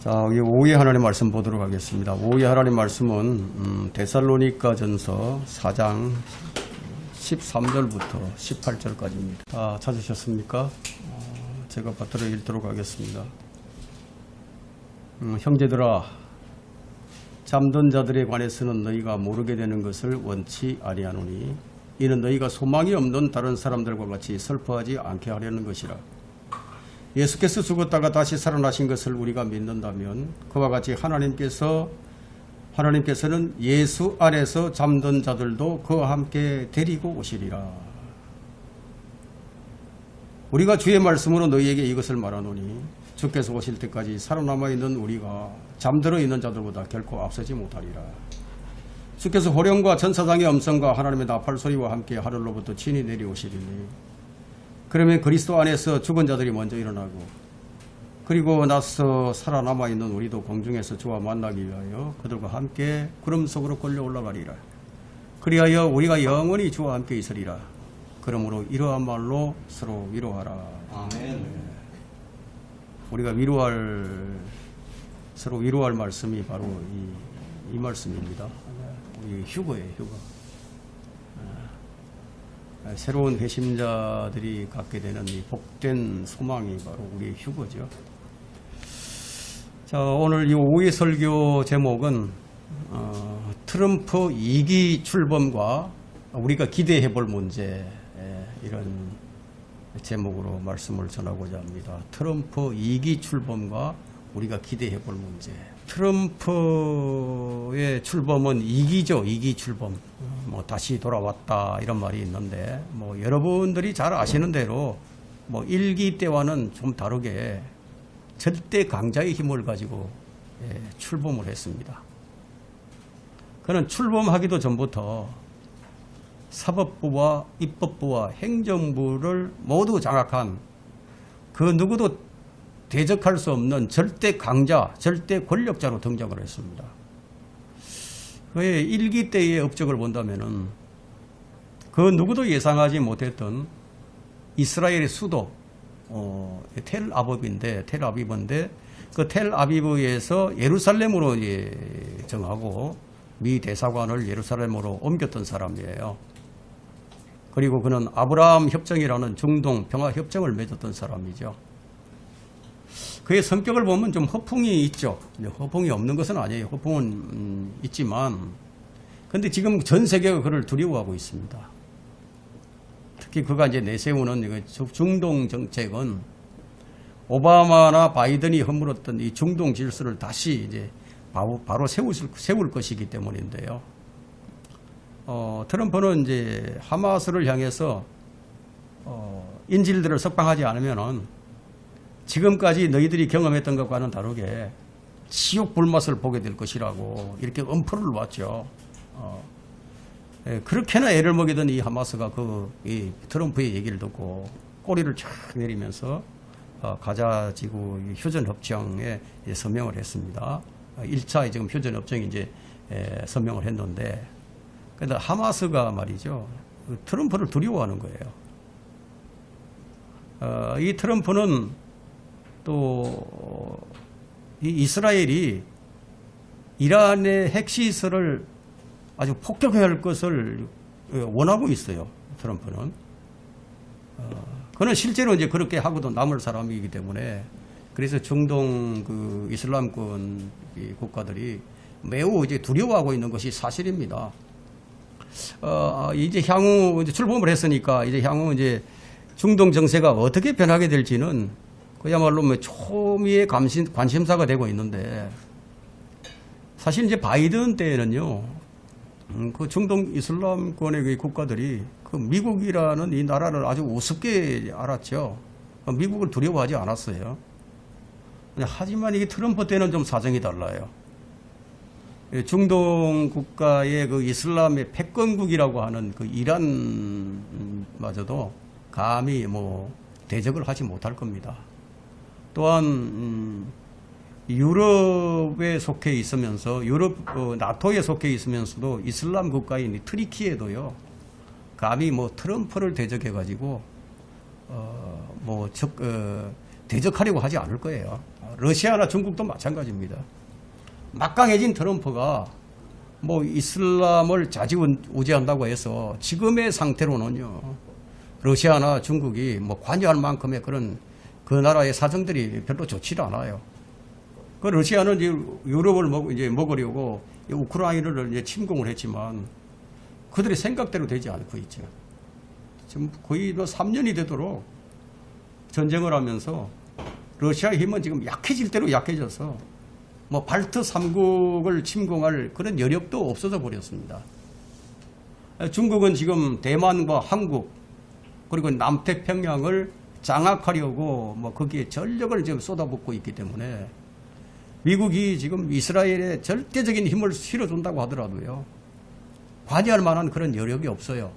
자, 여기 오후에 하나님 말씀 보도록 하겠습니다. 오후에 하나님 말씀은 데살로니가전서 4장 13절부터 18절까지입니다. 다 찾으셨습니까? 제가 받들어 읽도록 하겠습니다. 형제들아, 잠든 자들에 관해서는 너희가 모르게 되는 것을 원치 아니하노니 이는 너희가 소망이 없는 다른 사람들과 같이 슬퍼하지 않게 하려는 것이라. 예수께서 죽었다가 다시 살아나신 것을 우리가 믿는다면 그와 같이 하나님께서는 예수 안에서 잠든 자들도 그와 함께 데리고 오시리라. 우리가 주의 말씀으로 너희에게 이것을 말하노니 주께서 오실 때까지 살아남아 있는 우리가 잠들어 있는 자들보다 결코 앞서지 못하리라. 주께서 호령과 천사장의 음성과 하나님의 나팔 소리와 함께 하늘로부터 친히 내려오시리니 그러면 그리스도 안에서 죽은 자들이 먼저 일어나고 그리고 나서 살아남아 있는 우리도 공중에서 주와 만나기 위하여 그들과 함께 구름 속으로 끌려 올라가리라. 그리하여 우리가 영원히 주와 함께 있으리라. 그러므로 이러한 말로 서로 위로하라. 아멘. 우리가 서로 위로할 말씀이 바로 이 말씀입니다. 우리 휴거예요, 휴거. 새로운 회심자들이 갖게 되는 이 복된 소망이 바로 우리의 휴거죠. 자, 오늘 이 오후의 설교 제목은 트럼프 2기 출범과 우리가 기대해 볼 문제, 이런 제목으로 말씀을 전하고자 합니다. 트럼프 2기 출범과 우리가 기대해 볼 문제. 트럼프의 출범은 2기죠. 2기 출범. 다시 돌아왔다 이런 말이 있는데 여러분들이 잘 아시는 대로 1기 때와는 좀 다르게 절대 강자의 힘을 가지고 출범을 했습니다. 그는 출범하기도 전부터 사법부와 입법부와 행정부를 모두 장악한 그 누구도 대적할 수 없는 절대 강자, 절대 권력자로 등장을 했습니다. 그의 1기 때의 업적을 본다면은 그 누구도 예상하지 못했던 이스라엘의 수도 텔아비브인데 그 텔아비브에서 예루살렘으로 정하고 미 대사관을 예루살렘으로 옮겼던 사람이에요. 그리고 그는 아브라함 협정이라는 중동 평화 협정을 맺었던 사람이죠. 그의 성격을 보면 좀 허풍이 있죠. 허풍이 없는 것은 아니에요. 허풍은 있지만, 근데 지금 전 세계가 그를 두려워하고 있습니다. 특히 그가 이제 내세우는 중동 정책은 오바마나 바이든이 허물었던 이 중동 질서를 다시 이제 바로 세울 것이기 때문인데요. 트럼프는 이제 하마스를 향해서 인질들을 석방하지 않으면은 지금까지 너희들이 경험했던 것과는 다르게 지옥 불맛을 보게 될 것이라고 이렇게 엄포를 놨죠. 그렇게나 애를 먹이던 이 하마스가 이 트럼프의 얘기를 듣고 꼬리를 쫙 내리면서 가자 지구 휴전협정에 서명을 했습니다. 1차 지금 휴전협정이 이제 서명을 했는데, 근데 하마스가 말이죠, 트럼프를 두려워하는 거예요. 이 트럼프는 또 이 이스라엘이 이란의 핵시설을 아주 폭격해야 할 것을 원하고 있어요. 트럼프는. 그는 실제로 이제 그렇게 하고도 남을 사람이기 때문에, 그래서 중동 이슬람권 국가들이 매우 이제 두려워하고 있는 것이 사실입니다. 이제 향후 이제 출범을 했으니까 이제 향후 이제 중동 정세가 어떻게 변하게 될지는 그야말로 초미의 관심사가 되고 있는데, 사실 이제 바이든 때에는요, 그 중동 이슬람권의 국가들이 그 미국이라는 이 나라를 아주 우습게 알았죠. 미국을 두려워하지 않았어요. 하지만 이게 트럼프 때는 좀 사정이 달라요. 중동 국가의 그 이슬람의 패권국이라고 하는 그 이란마저도 감히 대적을 하지 못할 겁니다. 또한 유럽에 속해 있으면서 나토에 속해 있으면서도 이슬람 국가인 트리키에도요, 감히 트럼프를 대적해 가지고 대적하려고 하지 않을 거예요. 러시아나 중국도 마찬가지입니다. 막강해진 트럼프가 뭐 이슬람을 좌지우지한다고 해서 지금의 상태로는요, 러시아나 중국이 뭐 관여할 만큼의 그런 그 나라의 사정들이 별로 좋지를 않아요. 그 러시아는 이제 유럽을 이제 먹으려고 우크라이나를 이제 침공을 했지만 그들의 생각대로 되지 않고 있죠. 지금 거의 뭐 3년이 되도록 전쟁을 하면서 러시아의 힘은 지금 약해질 대로 약해져서 뭐 발트 3국을 침공할 그런 여력도 없어져 버렸습니다. 중국은 지금 대만과 한국 그리고 남태평양을 장악하려고 뭐 거기에 전력을 지금 쏟아붓고 있기 때문에 미국이 지금 이스라엘에 절대적인 힘을 실어준다고 하더라도요, 관여할 만한 그런 여력이 없어요.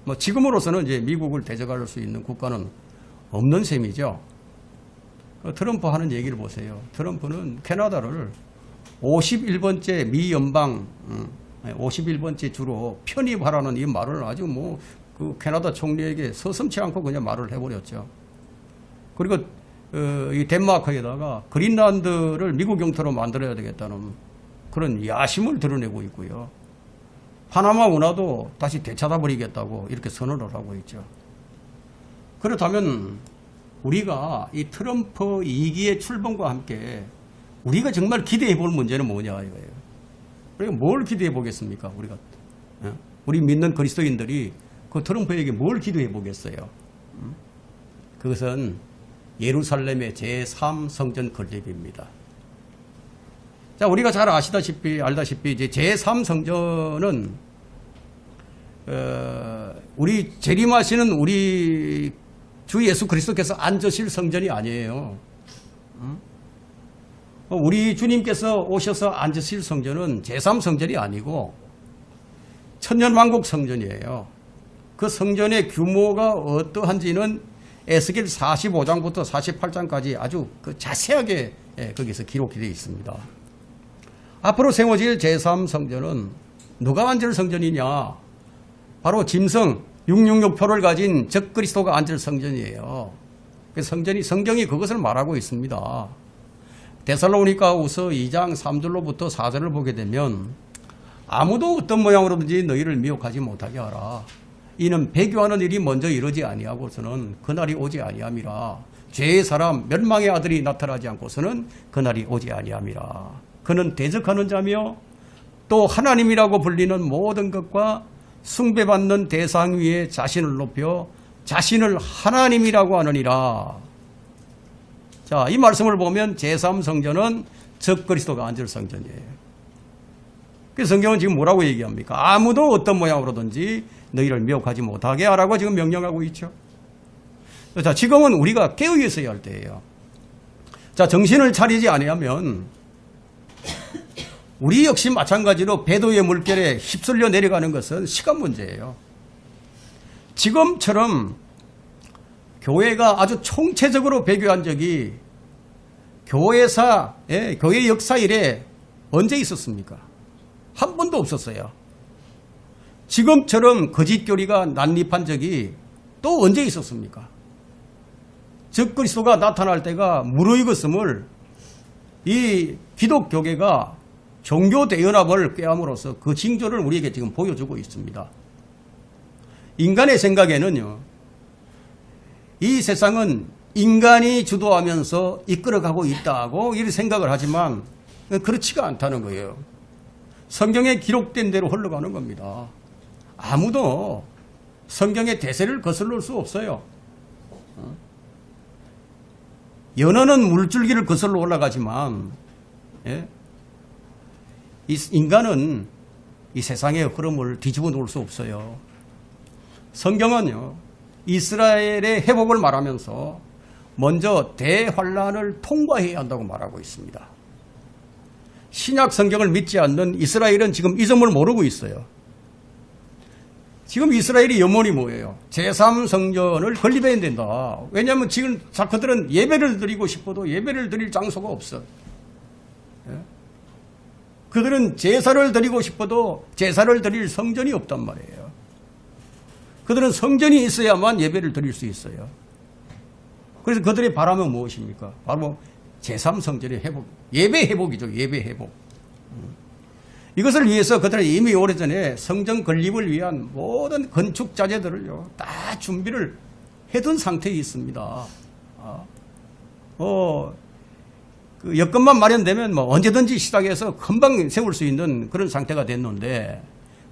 뭐 지금으로서는 이제 미국을 대적할 수 있는 국가는 없는 셈이죠. 트럼프 하는 얘기를 보세요. 트럼프는 캐나다를 51번째 미 연방, 51번째 주로 편입하라는 이 말을 아주 뭐 그 캐나다 총리에게 서슴지 않고 그냥 말을 해버렸죠. 그리고 이 덴마크에다가 그린란드를 미국 영토로 만들어야 되겠다는 그런 야심을 드러내고 있고요. 파나마 운하도 다시 되찾아버리겠다고 이렇게 선언을 하고 있죠. 그렇다면 우리가 이 트럼프 2기의 출범과 함께 우리가 정말 기대해 볼 문제는 뭐냐 이거예요. 우리가 뭘 기대해 보겠습니까? 우리 믿는 그리스도인들이 그 트럼프에게 뭘 기대해 보겠어요? 그것은 예루살렘의 제3성전 건립입니다. 자, 우리가 잘 알다시피 이제 제3성전은 우리 재림하시는 우리 주 예수 그리스도께서 앉으실 성전이 아니에요. 우리 주님께서 오셔서 앉으실 성전은 제3성전이 아니고 천년왕국 성전이에요. 그 성전의 규모가 어떠한지는 에스겔 45장부터 48장까지 아주 그 자세하게 거기서 기록이 되어 있습니다. 앞으로 세워질 제3성전은 누가 앉을 성전이냐? 바로 짐승 666표를 가진 적그리스도가 앉을 성전이에요. 그 성경이 그것을 말하고 있습니다. 데살로니가후서 2장 3절로부터 4절을 보게 되면 아무도 어떤 모양으로든지 너희를 미혹하지 못하게 하라. 이는 배교하는 일이 먼저 이르지 아니하고서는 그날이 오지 아니함이라. 죄의 사람 멸망의 아들이 나타나지 않고서는 그날이 오지 아니함이라. 그는 대적하는 자며 또 하나님이라고 불리는 모든 것과 숭배받는 대상 위에 자신을 높여 자신을 하나님이라고 하느니라. 자, 이 말씀을 보면 제3성전은 적그리스도가 앉을 성전이에요. 그래서 성경은 지금 뭐라고 얘기합니까? 아무도 어떤 모양으로든지 너희를 미혹하지 못하게 하라고 지금 명령하고 있죠. 자, 지금은 우리가 깨어 있어야 할 때예요. 자, 정신을 차리지 아니하면 우리 역시 마찬가지로 배도의 물결에 휩쓸려 내려가는 것은 시간 문제예요. 지금처럼 교회가 아주 총체적으로 배교한 적이 교회 역사 이래 언제 있었습니까? 한 번도 없었어요. 지금처럼 거짓교리가 난립한 적이 또 언제 있었습니까? 적그리스도가 나타날 때가 무르익었음을 이 기독교계가 종교 대연합을 꾀함으로써 그 징조를 우리에게 지금 보여주고 있습니다. 인간의 생각에는요, 이 세상은 인간이 주도하면서 이끌어가고 있다고 이렇게 생각을 하지만 그렇지가 않다는 거예요. 성경에 기록된 대로 흘러가는 겁니다. 아무도 성경의 대세를 거슬러 수 없어요. 연어는 물줄기를 거슬러 올라가지만 인간은 이 세상의 흐름을 뒤집어 놓을 수 없어요. 성경은요, 이스라엘의 회복을 말하면서 먼저 대환란을 통과해야 한다고 말하고 있습니다. 신약 성경을 믿지 않는 이스라엘은 지금 이 점을 모르고 있어요. 지금 이스라엘의 염원이 뭐예요? 제3성전을 건립해야 된다. 왜냐하면 지금 그들은 예배를 드리고 싶어도 예배를 드릴 장소가 없어. 그들은 제사를 드리고 싶어도 제사를 드릴 성전이 없단 말이에요. 그들은 성전이 있어야만 예배를 드릴 수 있어요. 그래서 그들의 바람은 무엇입니까? 바로 제3성전의 회복, 예배 회복이죠. 예배 회복. 이것을 위해서 그들은 이미 오래전에 성전 건립을 위한 모든 건축 자재들을요, 다 준비를 해둔 상태에 있습니다. 그 여건만 마련되면 뭐 언제든지 시작해서 금방 세울 수 있는 그런 상태가 됐는데,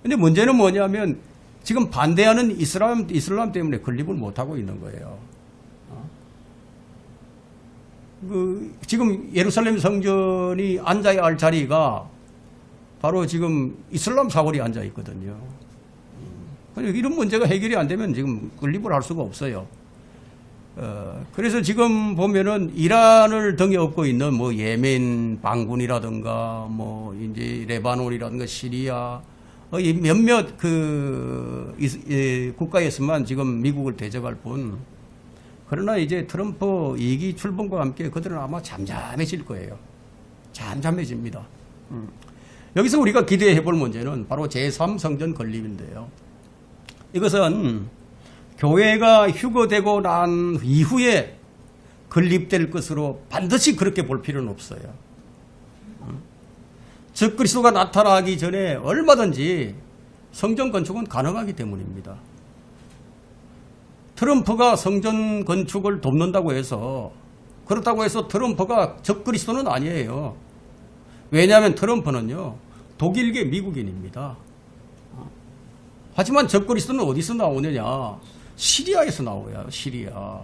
근데 문제는 뭐냐면 지금 반대하는 이슬람 때문에 건립을 못하고 있는 거예요. 지금 예루살렘 성전이 앉아야 할 자리가 바로 지금 이슬람 사월이 앉아 있거든요. 이런 문제가 해결이 안 되면 지금 건립을 할 수가 없어요. 그래서 지금 보면은 이란을 등에 업고 있는 뭐 예멘 반군이라든가 뭐 이제 레바논이라든가 시리아 몇몇 국가에서만 지금 미국을 대적할 뿐. 그러나 이제 트럼프 2기 출범과 함께 그들은 아마 잠잠해질 거예요. 잠잠해집니다. 여기서 우리가 기대해 볼 문제는 바로 제3성전 건립인데요. 이것은 교회가 휴거되고 난 이후에 건립될 것으로 반드시 그렇게 볼 필요는 없어요. 즉 그리스도가 나타나기 전에 얼마든지 성전 건축은 가능하기 때문입니다. 트럼프가 성전 건축을 돕는다고 해서, 그렇다고 해서 트럼프가 적 그리스도는 아니에요. 왜냐하면 트럼프는요, 독일계 미국인입니다. 하지만 적 그리스도는 어디서 나오느냐? 시리아에서 나와요. 시리아.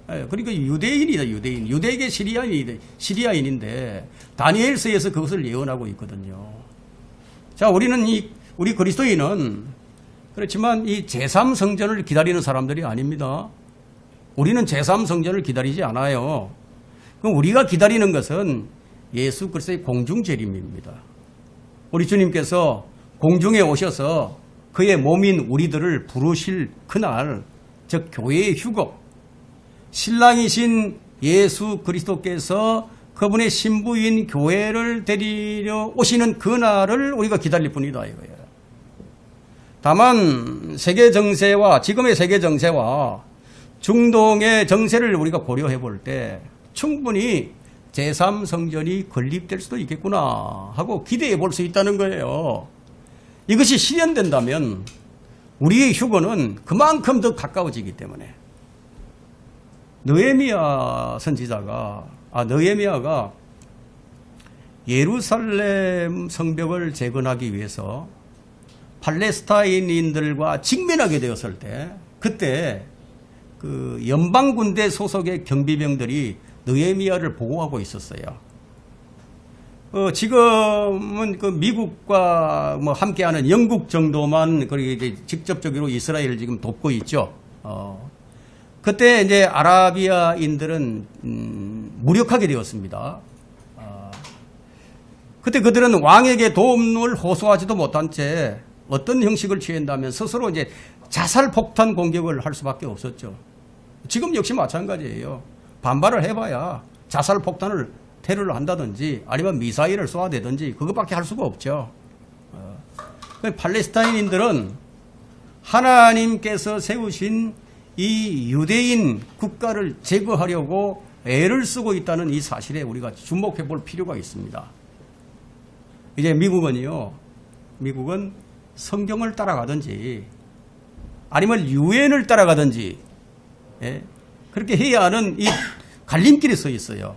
그러니까 유대인이다. 유대계 시리아인인데 다니엘서에서 그것을 예언하고 있거든요. 자, 우리 그리스도인은 그렇지만 이 제3성전을 기다리는 사람들이 아닙니다. 우리는 제3성전을 기다리지 않아요. 그럼 우리가 기다리는 것은 예수 그리스도의 공중재림입니다. 우리 주님께서 공중에 오셔서 그의 몸인 우리들을 부르실 그날, 즉 교회의 휴거, 신랑이신 예수 그리스도께서 그분의 신부인 교회를 데리러 오시는 그날을 우리가 기다릴 뿐이다 이거예요. 다만 세계 정세와 지금의 세계 정세와 중동의 정세를 우리가 고려해 볼 때 충분히 제3성전이 건립될 수도 있겠구나 하고 기대해 볼 수 있다는 거예요. 이것이 실현된다면 우리의 휴거는 그만큼 더 가까워지기 때문에 느헤미야가 예루살렘 성벽을 재건하기 위해서 팔레스타인인들과 직면하게 되었을 때, 그때 그 연방군대 소속의 경비병들이 느헤미야를 보호하고 있었어요. 지금은 그 미국과 뭐 함께하는 영국 정도만 그렇게 이제 직접적으로 이스라엘을 지금 돕고 있죠. 그때 이제 아라비아인들은 무력하게 되었습니다. 그때 그들은 왕에게 도움을 호소하지도 못한 채 어떤 형식을 취한다면 스스로 이제 자살 폭탄 공격을 할 수밖에 없었죠. 지금 역시 마찬가지예요. 반발을 해봐야 자살 폭탄을 테러를 한다든지 아니면 미사일을 쏘아대든지 그것밖에 할 수가 없죠. 팔레스타인인들은 하나님께서 세우신 이 유대인 국가를 제거하려고 애를 쓰고 있다는 이 사실에 우리가 주목해 볼 필요가 있습니다. 이제 미국은 성경을 따라가든지 아니면 유엔을 따라가든지, 그렇게 해야 하는 이 갈림길에 서 있어요.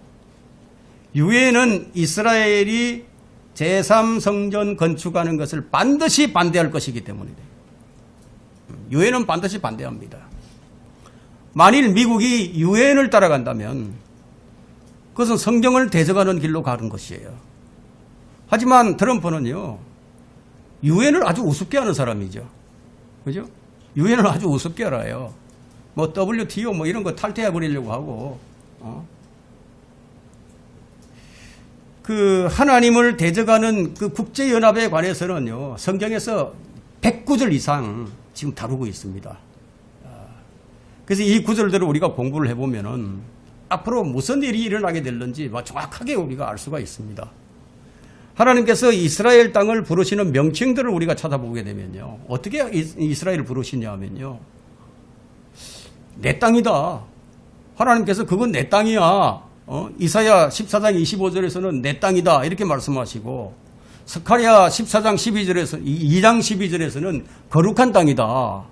유엔은 이스라엘이 제3성전 건축하는 것을 반드시 반대할 것이기 때문에 유엔은 반드시 반대합니다. 만일 미국이 유엔을 따라간다면 그것은 성경을 대적하는 길로 가는 것이에요. 하지만 트럼프는요, 유엔을 아주 우습게 하는 사람이죠. 그죠? 유엔을 아주 우습게 알아요. 뭐 WTO 뭐 이런 거 탈퇴해 버리려고 하고, 그 하나님을 대적하는 그 국제연합에 관해서는요, 성경에서 100구절 이상 지금 다루고 있습니다. 그래서 이 구절들을 우리가 공부를 해보면은 앞으로 무슨 일이 일어나게 될는지 정확하게 우리가 알 수가 있습니다. 하나님께서 이스라엘 땅을 부르시는 명칭들을 우리가 찾아보게 되면요, 어떻게 이스라엘을 부르시냐 하면요, 내 땅이다. 하나님께서 그건 내 땅이야. 이사야 14장 25절에서는 내 땅이다 이렇게 말씀하시고 스가랴 14장 2장 12절에서는 거룩한 땅이다.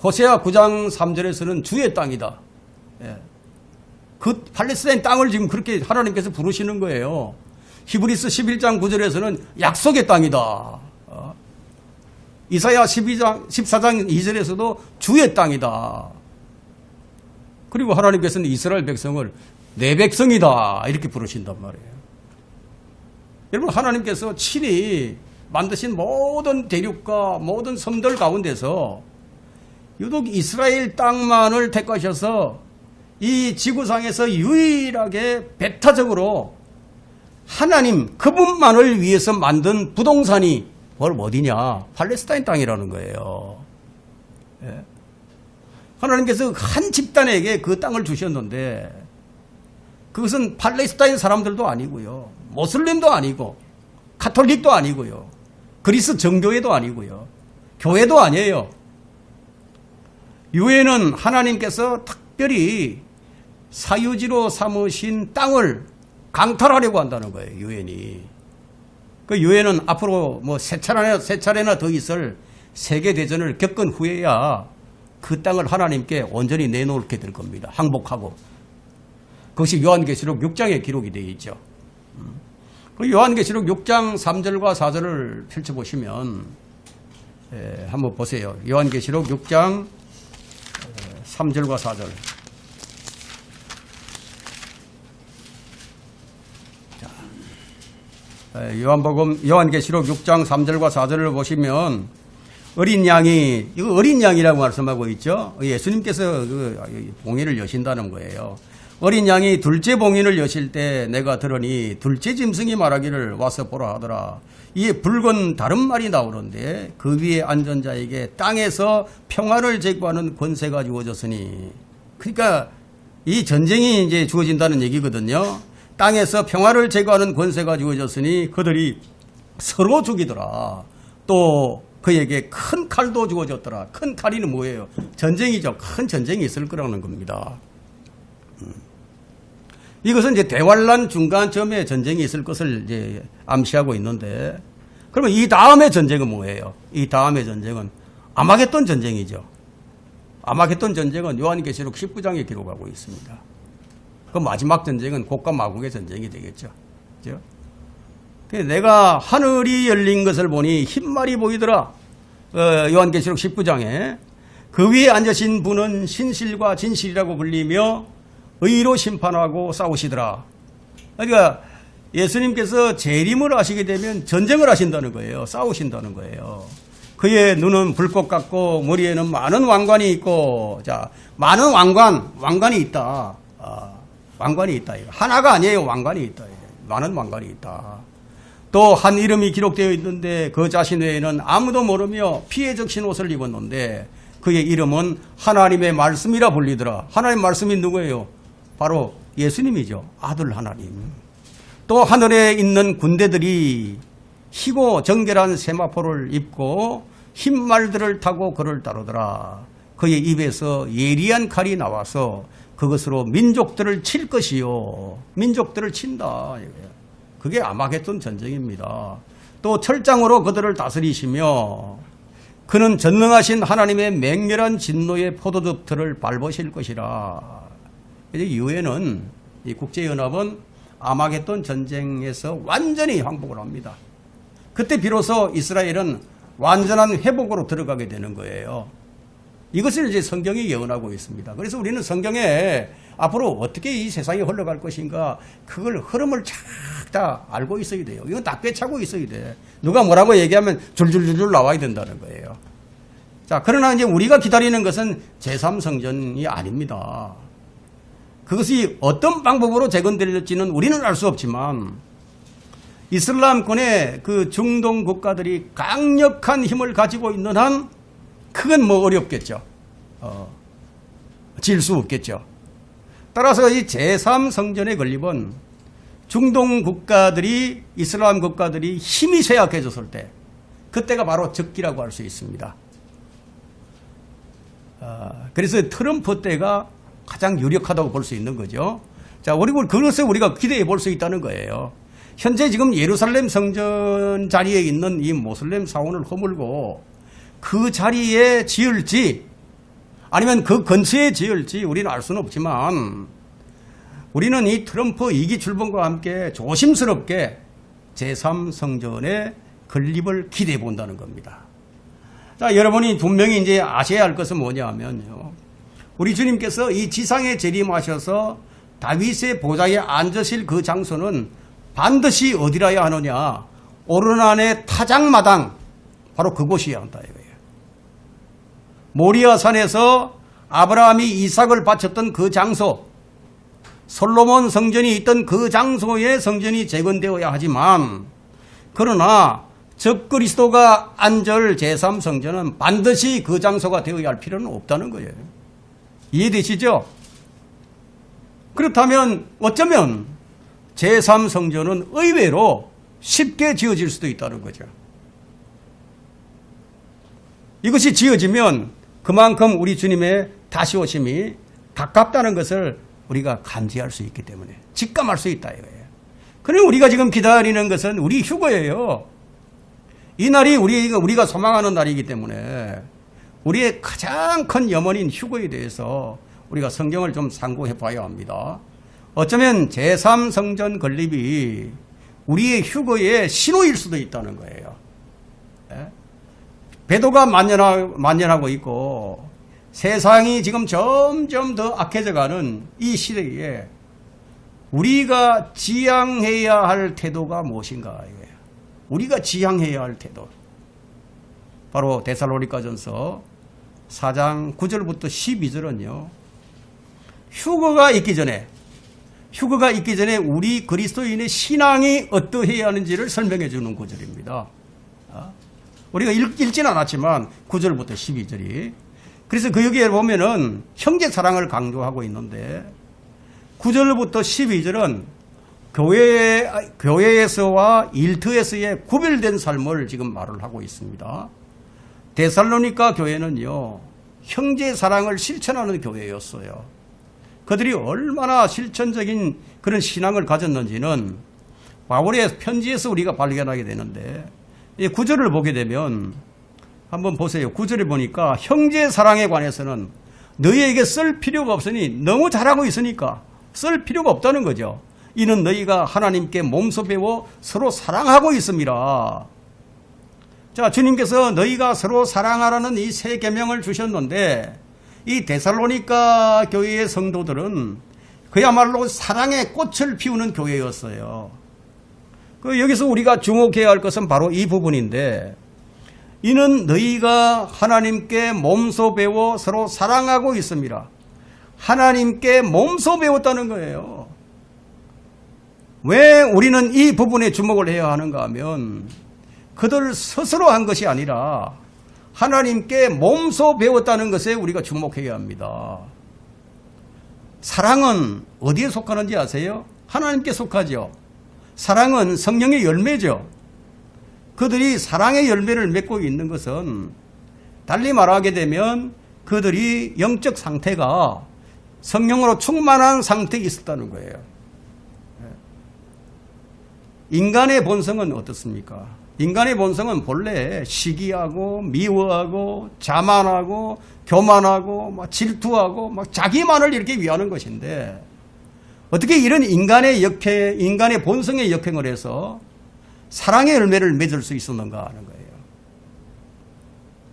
호세아 9장 3절에서는 주의 땅이다. 예. 그 팔레스타인 땅을 지금 그렇게 하나님께서 부르시는 거예요. 히브리서 11장 9절에서는 약속의 땅이다. 이사야 14장 2절에서도 주의 땅이다. 그리고 하나님께서는 이스라엘 백성을 내 백성이다 이렇게 부르신단 말이에요. 여러분, 하나님께서 친히 만드신 모든 대륙과 모든 섬들 가운데서 유독 이스라엘 땅만을 택하셔서 이 지구상에서 유일하게 배타적으로 하나님 그분만을 위해서 만든 부동산이 어디냐? 팔레스타인 땅이라는 거예요. 예. 하나님께서 한 집단에게 그 땅을 주셨는데 그것은 팔레스타인 사람들도 아니고요. 모슬림도 아니고 카톨릭도 아니고요. 그리스 정교회도 아니고요. 교회도 아니에요. 유엔은 하나님께서 특별히 사유지로 삼으신 땅을 강탈하려고 한다는 거예요. 유엔이. 그 유엔은 앞으로 뭐 세 차례나 더 있을 세계대전을 겪은 후에야 그 땅을 하나님께 온전히 내놓게 될 겁니다. 항복하고. 그것이 요한계시록 6장에 기록이 되어 있죠. 그 요한계시록 6장 3절과 4절을 펼쳐보시면 한번 보세요. 요한계시록 6장 3절과 4절. 요한계시록 6장 3절과 4절을 보시면 어린 양이, 이거 어린 양이라고 말씀하고 있죠. 예수님께서 그 봉인을 여신다는 거예요. 어린 양이 둘째 봉인을 여실 때 내가 들으니 둘째 짐승이 말하기를 와서 보라 하더라. 이에 붉은 다른 말이 나오는데 그 위에 앉은 자에게 땅에서 평화를 제거하는 권세가 주어졌으니, 그러니까 이 전쟁이 이제 주어진다는 얘기거든요. 땅에서 평화를 제거하는 권세가 주어졌으니 그들이 서로 죽이더라. 또 그에게 큰 칼도 주어졌더라. 큰 칼이는 뭐예요? 전쟁이죠. 큰 전쟁이 있을 거라는 겁니다. 이것은 이제 대환란 중간쯤에 전쟁이 있을 것을 이제 암시하고 있는데, 그러면 이 다음의 전쟁은 뭐예요? 이 다음의 전쟁은 아마겟돈 전쟁이죠. 아마겟돈 전쟁은 요한계시록 19장에 기록하고 있습니다. 그 마지막 전쟁은 곡과 마곡의 전쟁이 되겠죠. 그죠? 내가 하늘이 열린 것을 보니 흰말이 보이더라. 요한계시록 19장에 그 위에 앉으신 분은 신실과 진실이라고 불리며 의로 심판하고 싸우시더라. 그러니까 예수님께서 재림을 하시게 되면 전쟁을 하신다는 거예요. 싸우신다는 거예요. 그의 눈은 불꽃 같고 머리에는 많은 왕관이 있고, 자, 많은 왕관이 있다. 왕관이 있다. 하나가 아니에요. 왕관이 있다. 많은 왕관이 있다. 또 한 이름이 기록되어 있는데 그 자신 외에는 아무도 모르며 피에 적신 옷을 입었는데 그의 이름은 하나님의 말씀이라 불리더라. 하나님의 말씀이 누구예요? 바로 예수님이죠. 아들 하나님. 또 하늘에 있는 군대들이 희고 정결한 세마포를 입고 흰 말들을 타고 그를 따르더라. 그의 입에서 예리한 칼이 나와서 그것으로 민족들을 칠 것이요. 민족들을 친다. 그게 아마겟돈 전쟁입니다. 또 철장으로 그들을 다스리시며 그는 전능하신 하나님의 맹렬한 진노의 포도즙들을 밟으실 것이라. 유엔은, 이 국제연합은 아마겟돈 전쟁에서 완전히 항복을 합니다. 그때 비로소 이스라엘은 완전한 회복으로 들어가게 되는 거예요. 이것을 이제 성경이 예언하고 있습니다. 그래서 우리는 성경에 앞으로 어떻게 이 세상이 흘러갈 것인가, 그걸 흐름을 쫙 다 알고 있어야 돼요. 이건 다 꿰차고 있어야 돼. 누가 뭐라고 얘기하면 줄줄줄줄 나와야 된다는 거예요. 자, 그러나 이제 우리가 기다리는 것은 제3성전이 아닙니다. 그것이 어떤 방법으로 재건될지는 우리는 알 수 없지만, 이슬람권의 그 중동 국가들이 강력한 힘을 가지고 있는 한 그건 뭐 어렵겠죠. 질 수 없겠죠. 따라서 이 제3성전의 건립은 중동 국가들이, 이슬람 국가들이 힘이 쇠약해졌을 때, 그때가 바로 적기라고 할 수 있습니다. 그래서 트럼프 때가 가장 유력하다고 볼 수 있는 거죠. 자, 자, 그리고 그것을 우리가 기대해 볼 수 있다는 거예요. 현재 지금 예루살렘 성전 자리에 있는 이 모슬렘 사원을 허물고 그 자리에 지을지 아니면 그 근처에 지을지 우리는 알 수는 없지만 우리는 이 트럼프 2기 출범과 함께 조심스럽게 제3성전의 건립을 기대해 본다는 겁니다. 자, 여러분이 분명히 이제 아셔야 할 것은 뭐냐 하면요. 우리 주님께서 이 지상에 재림하셔서 다윗의 보좌에 앉으실 그 장소는 반드시 어디라야 하느냐. 오르난의 타작마당, 바로 그곳이어야 한다 이거예요. 모리아 산에서 아브라함이 이삭을 바쳤던 그 장소, 솔로몬 성전이 있던 그 장소에 성전이 재건되어야 하지만, 그러나 적그리스도가 앉을 제3성전은 반드시 그 장소가 되어야 할 필요는 없다는 거예요. 이해되시죠? 그렇다면 어쩌면 제3성전은 의외로 쉽게 지어질 수도 있다는 거죠. 이것이 지어지면 그만큼 우리 주님의 다시 오심이 가깝다는 것을 우리가 감지할 수 있기 때문에 직감할 수 있다 이거예요. 그럼 우리가 지금 기다리는 것은 우리 휴거예요. 이 날이 우리가 소망하는 날이기 때문에 우리의 가장 큰 염원인 휴거에 대해서 우리가 성경을 좀 참고해 봐야 합니다. 어쩌면 제3성전 건립이 우리의 휴거의 신호일 수도 있다는 거예요. 배도가 만연하고 있고 세상이 지금 점점 더 악해져가는 이 시대에 우리가 지향해야 할 태도가 무엇인가 이거예요. 우리가 지향해야 할 태도. 바로 데살로니가전서 4장 9절부터 12절은요. 휴거가 있기 전에 우리 그리스도인의 신앙이 어떠해야 하는지를 설명해 주는 구절입니다. 우리가 읽지는 않았지만 9절부터 12절이. 그래서 그 여기에 보면은 형제 사랑을 강조하고 있는데 9절부터 12절은 교회에서와 일터에서의 구별된 삶을 지금 말을 하고 있습니다. 데살로니가 교회는요, 형제 사랑을 실천하는 교회였어요. 그들이 얼마나 실천적인 그런 신앙을 가졌는지는 바울의 편지에서 우리가 발견하게 되는데, 이 9절을 보게 되면 한번 보세요. 9절에 보니까 형제 사랑에 관해서는 너희에게 쓸 필요가 없으니 너무 잘하고 있으니까 쓸 필요가 없다는 거죠. 이는 너희가 하나님께 몸소 배워 서로 사랑하고 있습니다. 자, 주님께서 너희가 서로 사랑하라는 이 세 계명을 주셨는데 이 데살로니가 교회의 성도들은 그야말로 사랑의 꽃을 피우는 교회였어요. 여기서 우리가 주목해야 할 것은 바로 이 부분인데, 이는 너희가 하나님께 몸소 배워 서로 사랑하고 있습니다. 하나님께 몸소 배웠다는 거예요. 왜 우리는 이 부분에 주목을 해야 하는가 하면 그들 스스로 한 것이 아니라 하나님께 몸소 배웠다는 것에 우리가 주목해야 합니다. 사랑은 어디에 속하는지 아세요? 하나님께 속하죠. 사랑은 성령의 열매죠. 그들이 사랑의 열매를 맺고 있는 것은 달리 말하게 되면 그들이 영적 상태가 성령으로 충만한 상태에 있었다는 거예요. 인간의 본성은 어떻습니까? 인간의 본성은 본래 시기하고 미워하고 자만하고 교만하고 막 질투하고 막 자기만을 이렇게 위하는 것인데, 어떻게 이런 인간의 본성의 역행을 해서 사랑의 열매를 맺을 수 있었는가 하는 거예요.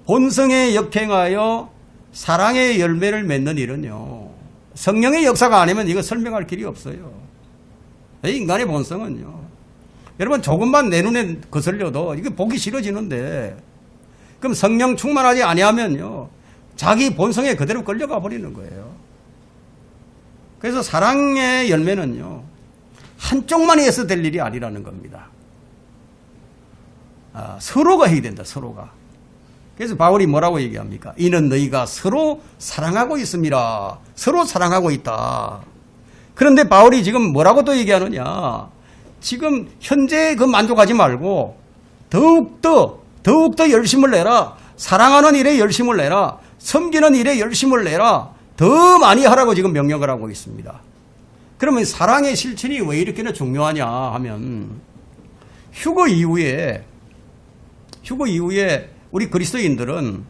본성에 역행하여 사랑의 열매를 맺는 일은요, 성령의 역사가 아니면 이거 설명할 길이 없어요. 인간의 본성은요, 여러분 조금만 내 눈에 거슬려도 이게 보기 싫어지는데, 그럼 성령 충만하지 아니하면요 자기 본성에 그대로 끌려가 버리는 거예요. 그래서 사랑의 열매는요 한쪽만 해서 될 일이 아니라는 겁니다. 서로가 해야 된다. 서로가. 그래서 바울이 뭐라고 얘기합니까? 이는 너희가 서로 사랑하고 있습니다. 서로 사랑하고 있다. 그런데 바울이 지금 뭐라고 또 얘기하느냐? 지금 현재 그 만족하지 말고 더욱더 열심을 내라. 사랑하는 일에 열심을 내라. 섬기는 일에 열심을 내라. 더 많이 하라고 지금 명령을 하고 있습니다. 그러면 사랑의 실천이 왜 이렇게나 중요하냐 하면 휴거 이후에 우리 그리스도인들은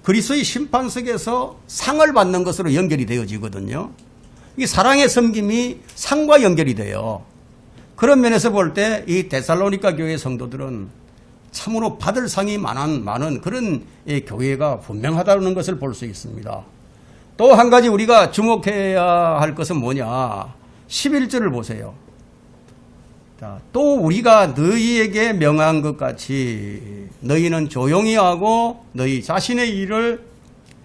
그리스도의 심판석에서 상을 받는 것으로 연결이 되어지거든요. 이 사랑의 섬김이 상과 연결이 돼요. 그런 면에서 볼 때 이 데살로니가 교회 성도들은 참으로 받을 상이 많은 그런 교회가 분명하다는 것을 볼 수 있습니다. 또 한 가지 우리가 주목해야 할 것은 뭐냐. 11절을 보세요. 또 우리가 너희에게 명한 것 같이 너희는 조용히 하고 너희 자신의 일을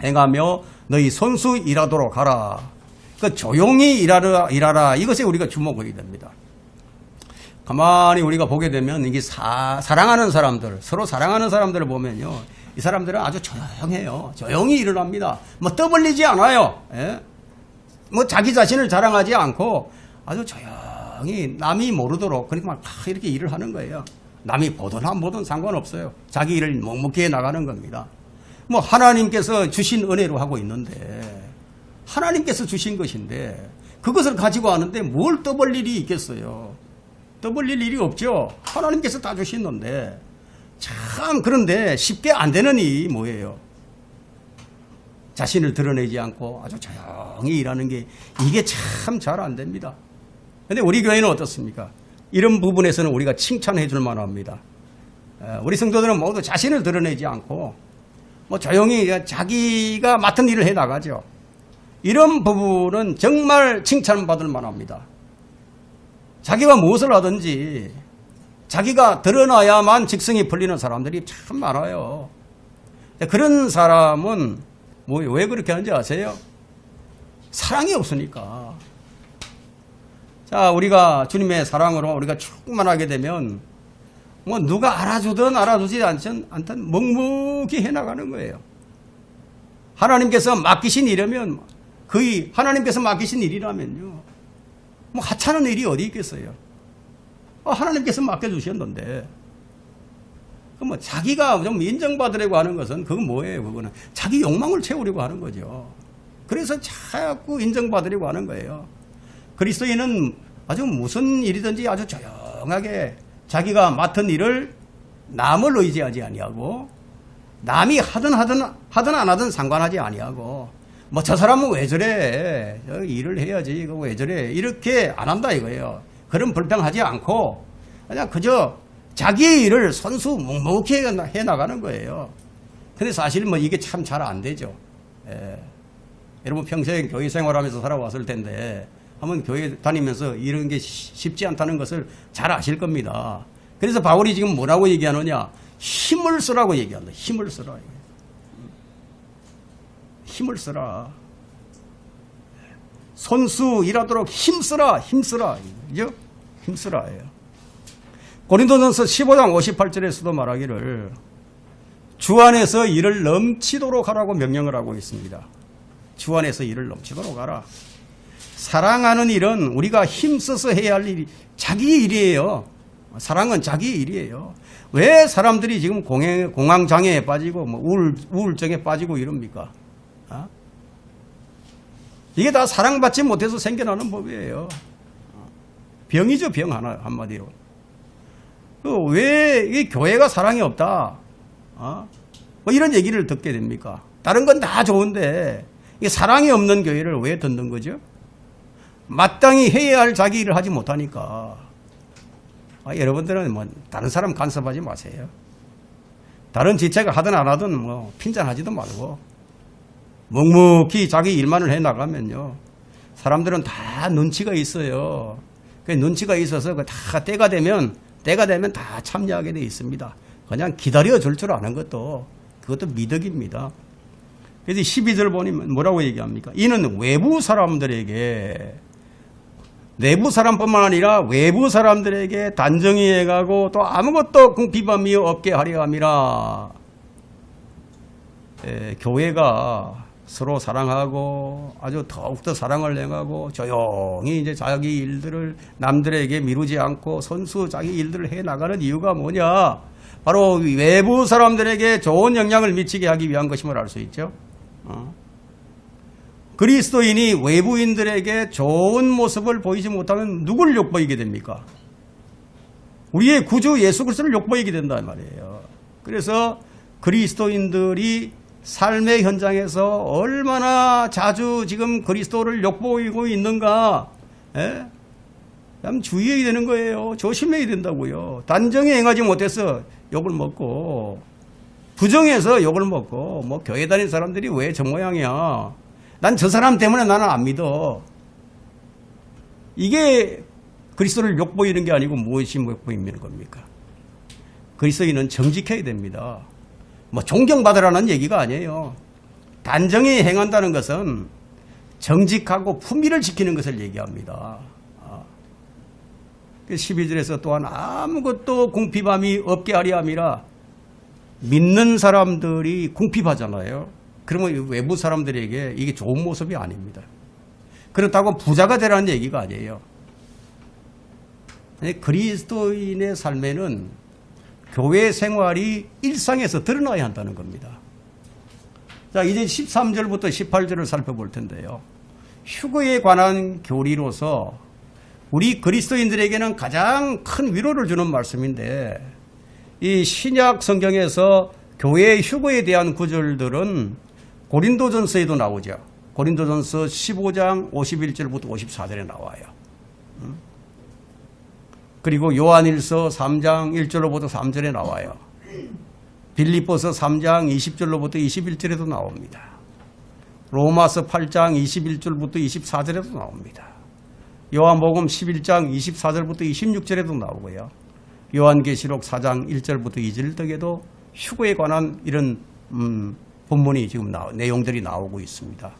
행하며 너희 손수 일하도록 하라. 그 조용히 일하라. 이것에 우리가 주목을 해야 됩니다. 가만히 우리가 보게 되면 이게 사랑하는 사람들, 서로 사랑하는 사람들을 보면요. 이 사람들은 아주 조용해요. 조용히 일을 합니다. 뭐 떠벌리지 않아요. 예? 뭐 자기 자신을 자랑하지 않고 아주 조용히 남이 모르도록 그렇게 막 이렇게 일을 하는 거예요. 남이 보든 안 보든 상관없어요. 자기 일을 묵묵히 해 나가는 겁니다. 뭐 하나님께서 주신 은혜로 하고 있는데 하나님께서 주신 것인데 그것을 가지고 하는데 뭘 떠벌 일이 있겠어요. 떠벌릴 일이 없죠. 하나님께서 다 주시는데 참 그런데 쉽게 안 되는 일이 뭐예요? 자신을 드러내지 않고 아주 조용히 일하는 게 이게 참 잘 안 됩니다. 그런데 우리 교회는 어떻습니까? 이런 부분에서는 우리가 칭찬해 줄 만합니다. 우리 성도들은 모두 자신을 드러내지 않고 뭐 조용히 자기가 맡은 일을 해 나가죠. 이런 부분은 정말 칭찬받을 만합니다. 자기가 무엇을 하든지 자기가 드러나야만 직성이 풀리는 사람들이 참 많아요. 그런 사람은 뭐 왜 그렇게 하는지 아세요? 사랑이 없으니까. 자, 우리가 주님의 사랑으로 우리가 충만하게 되면 뭐 누가 알아주든 알아주지 않든 묵묵히 해나가는 거예요. 하나님께서 맡기신 일이면 거의 하나님께서 맡기신 일이라면요. 뭐 하찮은 일이 어디 있겠어요? 하나님께서 맡겨주셨는데. 뭐 자기가 좀 인정받으려고 하는 것은 그건 뭐예요? 그거는 자기 욕망을 채우려고 하는 거죠. 그래서 자꾸 인정받으려고 하는 거예요. 그리스도인은 아주 무슨 일이든지 아주 조용하게 자기가 맡은 일을 남을 의지하지 아니하고 남이 하든 안 하든 상관하지 아니하고 뭐 저 사람은 왜 저래? 일을 해야지. 이거 왜 저래? 이렇게 안 한다 이거예요. 그런 불평하지 않고 그냥 그저 자기 일을 선수 묵묵히 해 나가는 거예요. 근데 사실 뭐 이게 참 잘 안 되죠. 예. 여러분 평생 교회 생활하면서 살아왔을 텐데 한번 교회 다니면서 이런 게 쉽지 않다는 것을 잘 아실 겁니다. 그래서 바울이 지금 뭐라고 얘기하느냐? 힘을 쓰라고 얘기한다. 힘을 쓰라. 힘을 쓰라. 손수 일하도록 힘쓰라. 힘쓰라. 그죠? 힘쓰라예요. 고린도전서 15장 58절에서도 말하기를 주 안에서 일을 넘치도록 하라고 명령을 하고 있습니다. 주 안에서 일을 넘치도록 하라. 사랑하는 일은 우리가 힘써서 해야 할 일이 자기 일이에요. 사랑은 자기 일이에요. 왜 사람들이 지금 공황장애에 빠지고 뭐 우울증에 빠지고 이럽니까? 이게 다 사랑받지 못해서 생겨나는 법이에요. 병이죠, 병 하나 한마디로. 왜 이 교회가 사랑이 없다? 뭐 이런 얘기를 듣게 됩니까? 다른 건 다 좋은데 이 사랑이 없는 교회를 왜 듣는 거죠? 마땅히 해야 할 자기 일을 하지 못하니까. 여러분들은 뭐 다른 사람 간섭하지 마세요. 다른 지체가 하든 안 하든 뭐 핀잔하지도 말고 묵묵히 자기 일만을 해 나가면요. 사람들은 다 눈치가 있어요. 그 눈치가 있어서 다 때가 되면 다 참여하게 돼 있습니다. 그냥 기다려 줄 줄 아는 그것도 미덕입니다. 그래서 12절 보니 뭐라고 얘기합니까? 이는 외부 사람들에게 내부 사람뿐만 아니라 외부 사람들에게 단정히 해가고 또 아무것도 궁핍함이 없게 하려 함이라. 교회가 서로 사랑하고 아주 더욱더 사랑을 행하고 조용히 이제 자기 일들을 남들에게 미루지 않고 선수 자기 일들을 해 나가는 이유가 뭐냐? 바로 외부 사람들에게 좋은 영향을 미치게 하기 위한 것임을 알 수 있죠. 그리스도인이 외부인들에게 좋은 모습을 보이지 못하면 누굴 욕보이게 됩니까? 우리의 구주 예수 그리스도를 욕보이게 된단 말이에요. 그래서 그리스도인들이 삶의 현장에서 얼마나 자주 지금 그리스도를 욕보이고 있는가, 예? 참 주의해야 되는 거예요. 조심해야 된다고요. 단정히 행하지 못해서 욕을 먹고, 부정해서 욕을 먹고, 뭐 교회 다니는 사람들이 왜 저 모양이야? 난 저 사람 때문에 나는 안 믿어. 이게 그리스도를 욕보이는 게 아니고 무엇이 욕보이는 겁니까? 그리스도인은 정직해야 됩니다. 뭐 존경받으라는 얘기가 아니에요. 단정히 행한다는 것은 정직하고 품위를 지키는 것을 얘기합니다. 12절에서 또한 아무것도 궁핍함이 없게 하려 함이라. 믿는 사람들이 궁핍하잖아요. 그러면 외부 사람들에게 이게 좋은 모습이 아닙니다. 그렇다고 부자가 되라는 얘기가 아니에요. 그리스도인의 삶에는 교회 생활이 일상에서 드러나야 한다는 겁니다. 자, 이제 13절부터 18절을 살펴볼 텐데요. 휴거에 관한 교리로서 우리 그리스도인들에게는 가장 큰 위로를 주는 말씀인데, 이 신약 성경에서 교회의 휴거에 대한 구절들은 고린도전서에도 나오죠. 고린도전서 15장 51절부터 54절에 나와요. 그리고 요한일서 3장 1절로부터 3절에 나와요. 빌립보서 3장 20절로부터 21절에도 나옵니다. 로마서 8장 21절부터 24절에도 나옵니다. 요한복음 11장 24절부터 26절에도 나오고요. 요한계시록 4장 1절부터 2절 등에도 휴거에 관한 이런 본문이 지금 내용들이 나오고 있습니다.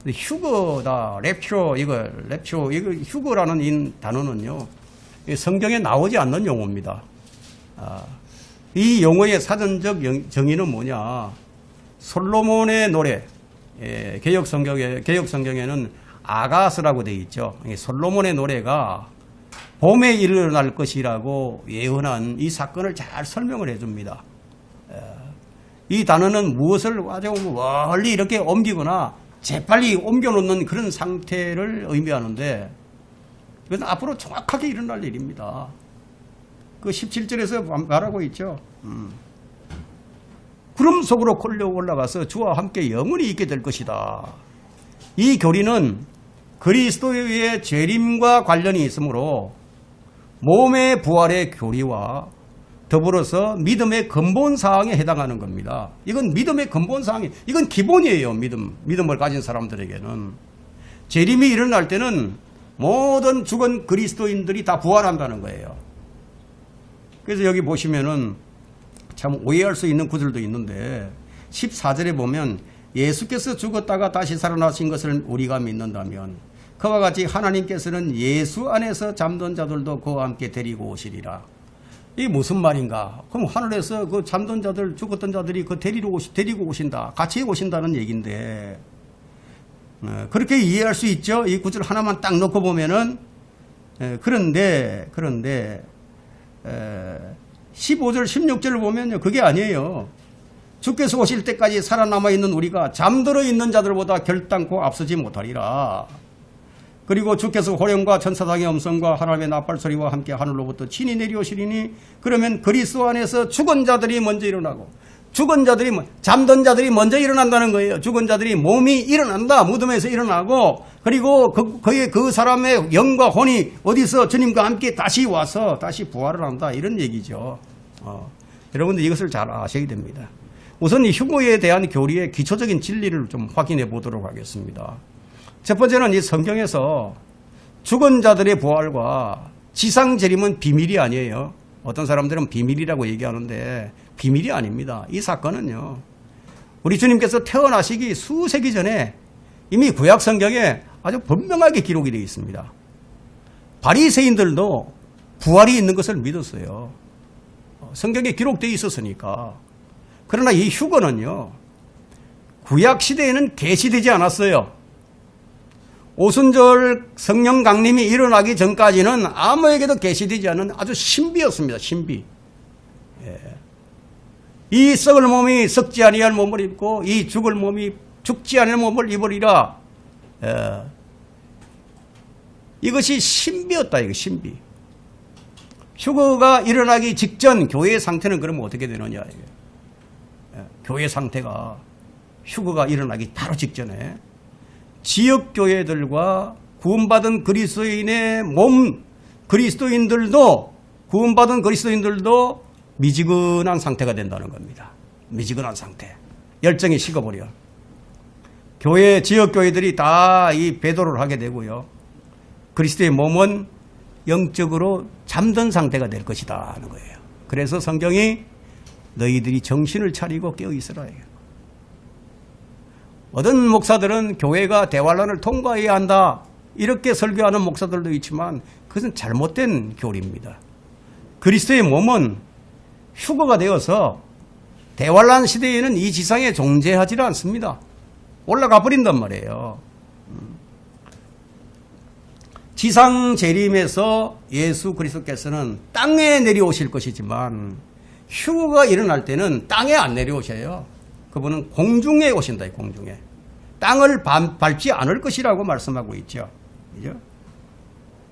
휴거다, 랩처, 이거 휴거라는 이 단어는요, 성경에 나오지 않는 용어입니다. 이 용어의 사전적 정의는 뭐냐? 솔로몬의 노래, 개역 성경에는 아가스라고 되어 있죠. 솔로몬의 노래가 봄에 일어날 것이라고 예언한 이 사건을 잘 설명을 해줍니다. 이 단어는 무엇을 아주 멀리 이렇게 옮기거나 재빨리 옮겨놓는 그런 상태를 의미하는데, 이건 앞으로 정확하게 일어날 일입니다. 그 17절에서 말하고 있죠. 구름 속으로 걸려 올라가서 주와 함께 영원히 있게 될 것이다. 이 교리는 그리스도의 재림과 관련이 있으므로 몸의 부활의 교리와 더불어서 믿음의 근본 사항에 해당하는 겁니다. 이건 믿음의 근본 사항이, 이건 기본이에요. 믿음을 가진 사람들에게는. 재림이 일어날 때는 모든 죽은 그리스도인들이 다 부활한다는 거예요. 그래서 여기 보시면은 참 오해할 수 있는 구절도 있는데, 14절에 보면 예수께서 죽었다가 다시 살아나신 것을 우리가 믿는다면 그와 같이 하나님께서는 예수 안에서 잠든 자들도 그와 함께 데리고 오시리라. 이게 무슨 말인가? 그럼 하늘에서 그 잠든 자들, 죽었던 자들이 그 데리고 오신다, 같이 오신다는 얘기인데, 그렇게 이해할 수 있죠. 이 구절 하나만 딱 놓고 보면은. 그런데 15절 16절을 보면요, 그게 아니에요. 주께서 오실 때까지 살아남아 있는 우리가 잠들어 있는 자들보다 결단코 앞서지 못하리라. 그리고 주께서 호령과 천사장의 음성과 하나님의 나팔 소리와 함께 하늘로부터 친히 내려오시리니, 그러면 그리스도 안에서 죽은 자들이 먼저 일어나고, 잠든 자들이 먼저 일어난다는 거예요. 죽은 자들이 몸이 일어난다. 무덤에서 일어나고, 그리고 그 사람의 영과 혼이 어디서 주님과 함께 다시 와서 다시 부활을 한다. 이런 얘기죠. 여러분들 이것을 잘 아셔야 됩니다. 우선 이 휴거에 대한 교리의 기초적인 진리를 좀 확인해 보도록 하겠습니다. 첫 번째는 이 성경에서 죽은 자들의 부활과 지상 재림은 비밀이 아니에요. 어떤 사람들은 비밀이라고 얘기하는데 비밀이 아닙니다. 이 사건은요, 우리 주님께서 태어나시기 수세기 전에 이미 구약 성경에 아주 분명하게 기록이 되어 있습니다. 바리새인들도 부활이 있는 것을 믿었어요. 성경에 기록되어 있었으니까. 그러나 이 휴거는요, 구약 시대에는 계시되지 않았어요. 오순절 성령 강림이 일어나기 전까지는 아무에게도 계시되지 않은 아주 신비였습니다. 신비. 이 썩을 몸이 썩지 아니할 몸을 입고 이 죽을 몸이 죽지 않을 몸을 입으리라. 이것이 신비였다. 이거 신비. 휴거가 일어나기 직전 교회의 상태는 그러면 어떻게 되느냐. 교회 상태가 휴거가 일어나기 바로 직전에 지역교회들과 구원받은 그리스도인의 몸, 구원받은 그리스도인들도 미지근한 상태가 된다는 겁니다. 미지근한 상태. 열정이 식어버려. 교회, 지역교회들이 다 이 배도를 하게 되고요. 그리스도의 몸은 영적으로 잠든 상태가 될 것이다 하는 거예요. 그래서 성경이 너희들이 정신을 차리고 깨어있으라. 어떤 목사들은 교회가 대환란을 통과해야 한다 이렇게 설교하는 목사들도 있지만 그것은 잘못된 교리입니다. 그리스도의 몸은 휴거가 되어서 대환란 시대에는 이 지상에 존재하지 않습니다. 올라가 버린단 말이에요. 지상 재림에서 예수 그리스도께서는 땅에 내려오실 것이지만 휴거가 일어날 때는 땅에 안 내려오셔요. 그분은 공중에 오신다. 공중에. 땅을 밟지 않을 것이라고 말씀하고 있죠. 그죠?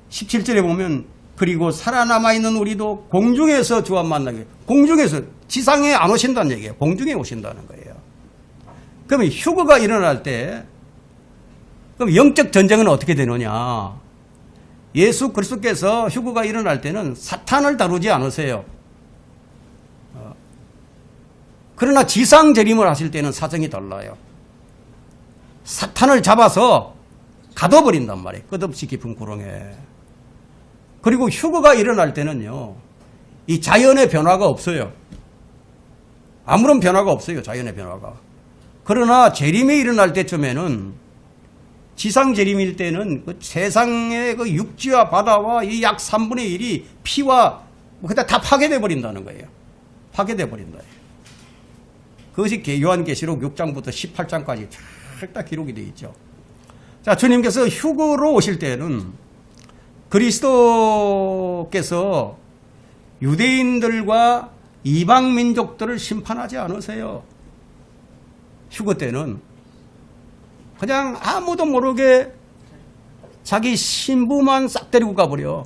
17절에 보면 그리고 살아남아 있는 우리도 공중에서 주와 만나게. 공중에서 지상에 안 오신다는 얘기예요. 공중에 오신다는 거예요. 그러면 휴거가 일어날 때 그럼 영적 전쟁은 어떻게 되느냐? 예수 그리스도께서 휴거가 일어날 때는 사탄을 다루지 않으세요. 그러나 지상 재림을 하실 때는 사정이 달라요. 사탄을 잡아서 가둬버린단 말이에요. 끝없이 깊은 구렁에. 그리고 휴거가 일어날 때는요, 이 자연의 변화가 없어요. 아무런 변화가 없어요. 자연의 변화가. 그러나 재림이 일어날 때쯤에는 지상 재림일 때는 그 세상의 그 육지와 바다와 이 약 3분의 1이 피와 그다 다 파괴돼 버린다는 거예요. 파괴돼 버린다. 그것이 요한계시록 6장부터 18장까지 다 기록이 되어 있죠. 자, 주님께서 휴거로 오실 때는 그리스도께서 유대인들과 이방 민족들을 심판하지 않으세요. 휴거 때는 그냥 아무도 모르게 자기 신부만 싹 데리고 가버려.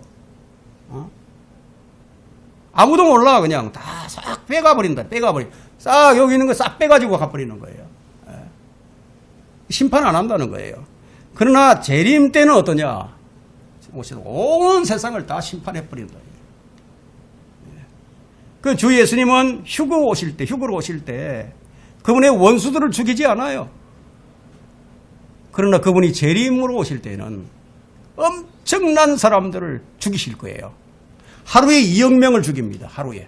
아무도 몰라. 그냥 다 싹 빼가버린다. 빼가버려. 싹 여기 있는 거 싹 빼가지고 가버리는 거예요. 심판 안 한다는 거예요. 그러나 재림 때는 어떠냐? 온 세상을 다 심판해버린다. 그 주 예수님은 휴거로 오실 때 그분의 원수들을 죽이지 않아요. 그러나 그분이 재림으로 오실 때는 엄청난 사람들을 죽이실 거예요. 하루에 2억 명을 죽입니다. 하루에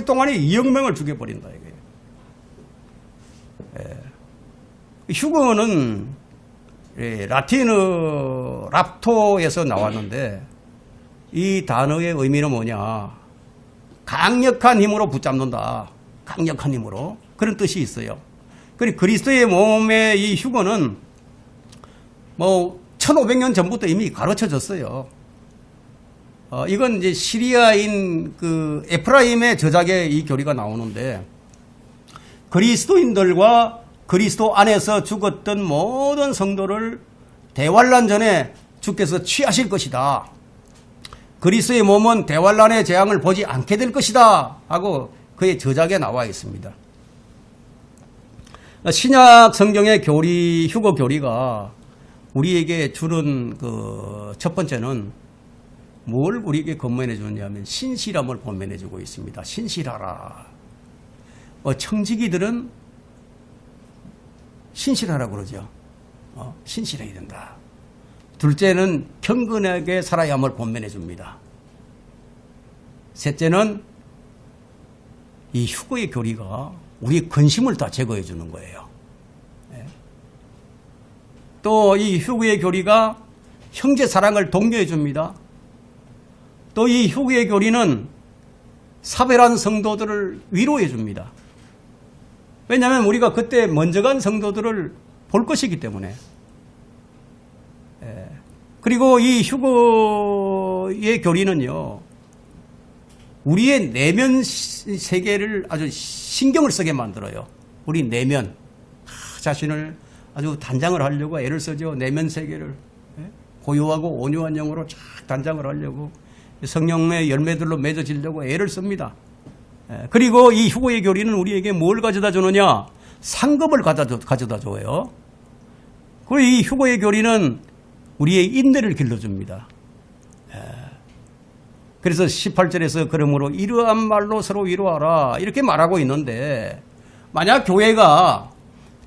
동안에 2억 명을 죽여버린다. 이거예요. 휴거는 라틴어 랍토에서 나왔는데 이 단어의 의미는 뭐냐? 강력한 힘으로 붙잡는다. 강력한 힘으로. 그런 뜻이 있어요. 그리고 그리스도의 몸의 이 휴거는 1500년 전부터 이미 가르쳐졌어요. 이건 이제 시리아인 그 에프라임의 저작의 이 교리가 나오는데 그리스도인들과 그리스도 안에서 죽었던 모든 성도를 대환란 전에 주께서 취하실 것이다. 그리스도의 몸은 대환란의 재앙을 보지 않게 될 것이다. 하고 그의 저작에 나와 있습니다. 신약 성경의 교리, 휴거 교리가 우리에게 주는 그 첫 번째는 뭘 우리에게 권면해 주느냐면 신실함을 권면해 주고 있습니다. 신실하라. 청지기들은 신실하라고 그러죠. 신실해야 된다. 둘째는 경건하게 살아야 함을 권면해 줍니다. 셋째는 이 휴거의 교리가 우리의 근심을 다 제거해 주는 거예요. 또 이 휴거의 교리가 형제 사랑을 독려해 줍니다. 또 이 휴거의 교리는 사별한 성도들을 위로해 줍니다. 왜냐하면 우리가 그때 먼저 간 성도들을 볼 것이기 때문에. 그리고 이 휴거의 교리는요, 우리의 내면 세계를 아주 신경을 쓰게 만들어요. 우리 내면 자신을 아주 단장을 하려고 애를 쓰죠. 내면 세계를. 고요하고 온유한 영으로 쫙 단장을 하려고. 성령의 열매들로 맺어지려고 애를 씁니다. 그리고 이 휴거의 교리는 우리에게 뭘 가져다 주느냐? 상급을 가져다 줘요. 그리고 이 휴거의 교리는 우리의 인내를 길러줍니다. 그래서 18절에서 그러므로 이러한 말로 서로 위로하라 이렇게 말하고 있는데, 만약 교회가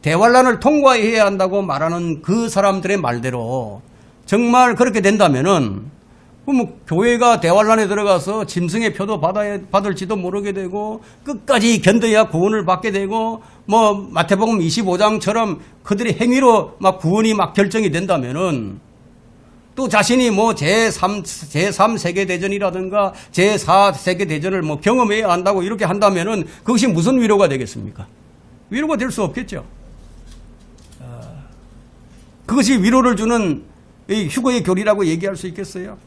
대환란을 통과해야 한다고 말하는 그 사람들의 말대로 정말 그렇게 된다면은 그럼 교회가 대환란에 들어가서 짐승의 표도 받을지도 모르게 되고 끝까지 견뎌야 구원을 받게 되고 뭐 마태복음 25장처럼 그들의 행위로 막 구원이 막 결정이 된다면은 또 자신이 뭐 제3 세계대전이라든가 제4 세계대전을 뭐 경험해야 한다고 이렇게 한다면은 그것이 무슨 위로가 되겠습니까? 위로가 될 수 없겠죠. 그것이 위로를 주는 이 휴거의 교리라고 얘기할 수 있겠어요?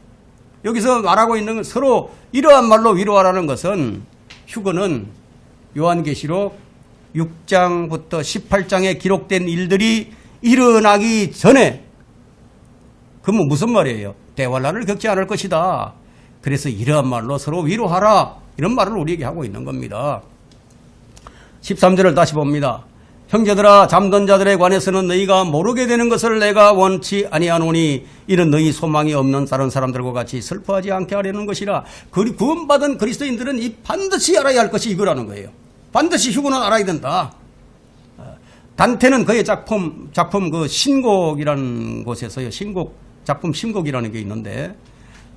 여기서 말하고 있는 건 서로 이러한 말로 위로하라는 것은, 휴거는 요한계시록 6장부터 18장에 기록된 일들이 일어나기 전에, 그러면 무슨 말이에요? 대환란을 겪지 않을 것이다. 그래서 이러한 말로 서로 위로하라. 이런 말을 우리에게 하고 있는 겁니다. 13절을 다시 봅니다. 형제들아, 잠든 자들에 관해서는 너희가 모르게 되는 것을 내가 원치 아니하노니 이는 너희 소망이 없는 다른 사람들과 같이 슬퍼하지 않게 하려는 것이라. 구원받은 그리스도인들은 이 반드시 알아야 할 것이 이거라는 거예요. 반드시 휴거는 알아야 된다. 단테는 그의 작품 그 신곡이라는 곳에서요, 작품 신곡이라는 게 있는데,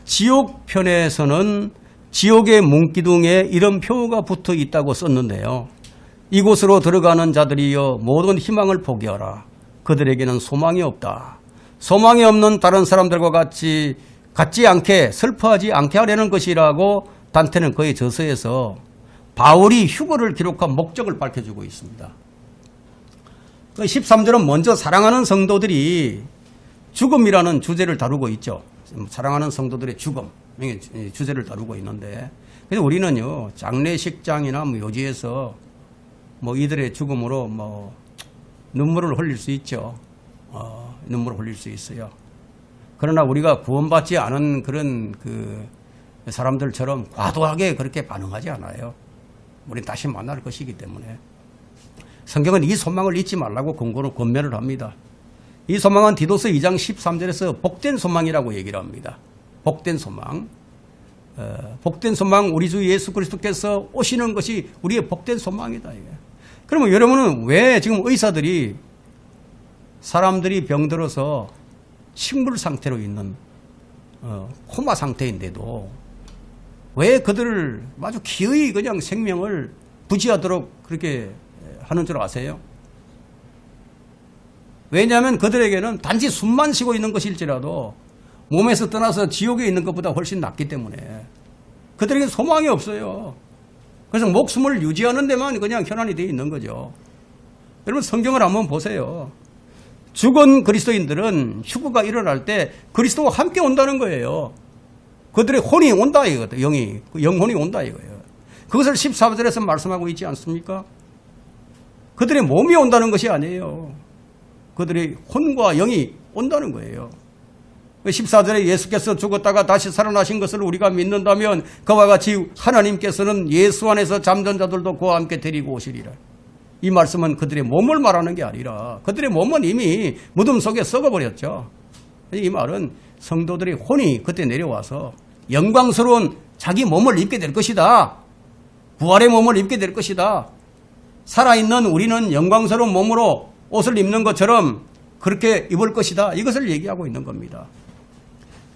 지옥편에서는 지옥의 문기둥에 이런 표가 붙어 있다고 썼는데요. 이곳으로 들어가는 자들이여 모든 희망을 포기하라. 그들에게는 소망이 없다. 소망이 없는 다른 사람들과 같지 않게 슬퍼하지 않게 하려는 것이라고 단테는 그의 저서에서 바울이 휴거를 기록한 목적을 밝혀주고 있습니다. 13절은 먼저 사랑하는 성도들이 죽음이라는 주제를 다루고 있죠. 사랑하는 성도들의 죽음 주제를 다루고 있는데, 그래서 우리는요, 장례식장이나 뭐 요지에서 뭐 이들의 죽음으로 뭐 눈물을 흘릴 수 있죠. 눈물을 흘릴 수 있어요. 그러나 우리가 구원받지 않은 그런 그 사람들처럼 과도하게 그렇게 반응하지 않아요. 우리는 다시 만날 것이기 때문에. 성경은 이 소망을 잊지 말라고 권면을 합니다. 이 소망은 디도서 2장 13절에서 복된 소망이라고 얘기를 합니다. 복된 소망. 복된 소망, 우리 주 예수 그리스도께서 오시는 것이 우리의 복된 소망이다. 이게. 그러면 여러분은 왜 지금 의사들이 사람들이 병들어서 식물 상태로 있는 코마 상태인데도 왜 그들을 아주 기어이 그냥 생명을 부지하도록 그렇게 하는 줄 아세요? 왜냐하면 그들에게는 단지 숨만 쉬고 있는 것일지라도 몸에서 떠나서 지옥에 있는 것보다 훨씬 낫기 때문에 그들에게 소망이 없어요. 그래서 목숨을 유지하는 데만 그냥 현안이 되어 있는 거죠. 여러분, 성경을 한번 보세요. 죽은 그리스도인들은 휴거가 일어날 때 그리스도와 함께 온다는 거예요. 그들의 혼이 온다 이거예요. 영혼이 온다 이거예요. 그것을 14절에서 말씀하고 있지 않습니까? 그들의 몸이 온다는 것이 아니에요. 그들의 혼과 영이 온다는 거예요. 14절에 예수께서 죽었다가 다시 살아나신 것을 우리가 믿는다면 그와 같이 하나님께서는 예수 안에서 잠든 자들도 그와 함께 데리고 오시리라. 이 말씀은 그들의 몸을 말하는 게 아니라 그들의 몸은 이미 무덤 속에 썩어버렸죠. 이 말은 성도들의 혼이 그때 내려와서 영광스러운 자기 몸을 입게 될 것이다. 부활의 몸을 입게 될 것이다. 살아있는 우리는 영광스러운 몸으로 옷을 입는 것처럼 그렇게 입을 것이다. 이것을 얘기하고 있는 겁니다.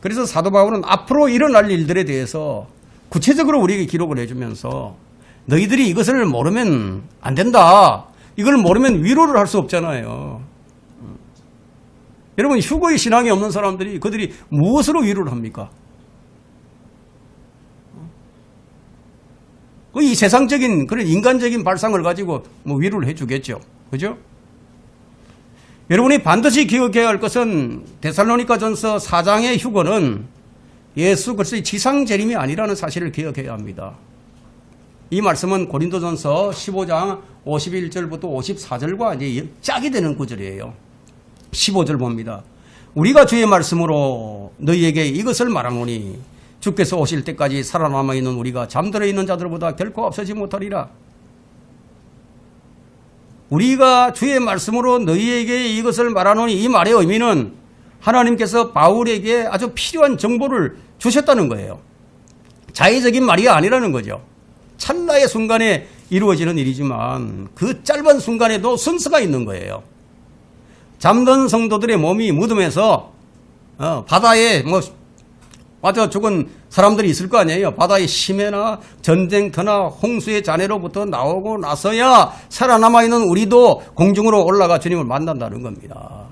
그래서 사도 바울은 앞으로 일어날 일들에 대해서 구체적으로 우리에게 기록을 해주면서 너희들이 이것을 모르면 안 된다. 이걸 모르면 위로를 할 수 없잖아요. 여러분, 휴거의 신앙이 없는 사람들이 그들이 무엇으로 위로를 합니까? 이 세상적인 그런 인간적인 발상을 가지고 뭐 위로를 해주겠죠. 그죠? 여러분이 반드시 기억해야 할 것은 데살로니가전서 4장의 휴거는 예수 그리스도의 지상 재림이 아니라는 사실을 기억해야 합니다. 이 말씀은 고린도전서 15장 51절부터 54절과 이제 짝이 되는 구절이에요. 15절 봅니다. 우리가 주의 말씀으로 너희에게 이것을 말하노니 주께서 오실 때까지 살아남아 있는 우리가 잠들어 있는 자들보다 결코 앞서지 못하리라. 우리가 주의 말씀으로 너희에게 이것을 말하노니 이 말의 의미는 하나님께서 바울에게 아주 필요한 정보를 주셨다는 거예요. 자의적인 말이 아니라는 거죠. 찰나의 순간에 이루어지는 일이지만 그 짧은 순간에도 순서가 있는 거예요. 잠든 성도들의 몸이 무덤에서 바다에 맞아 죽은 사람들이 있을 거 아니에요. 바다의 심해나 전쟁터나 홍수의 잔해로부터 나오고 나서야 살아남아있는 우리도 공중으로 올라가 주님을 만난다는 겁니다.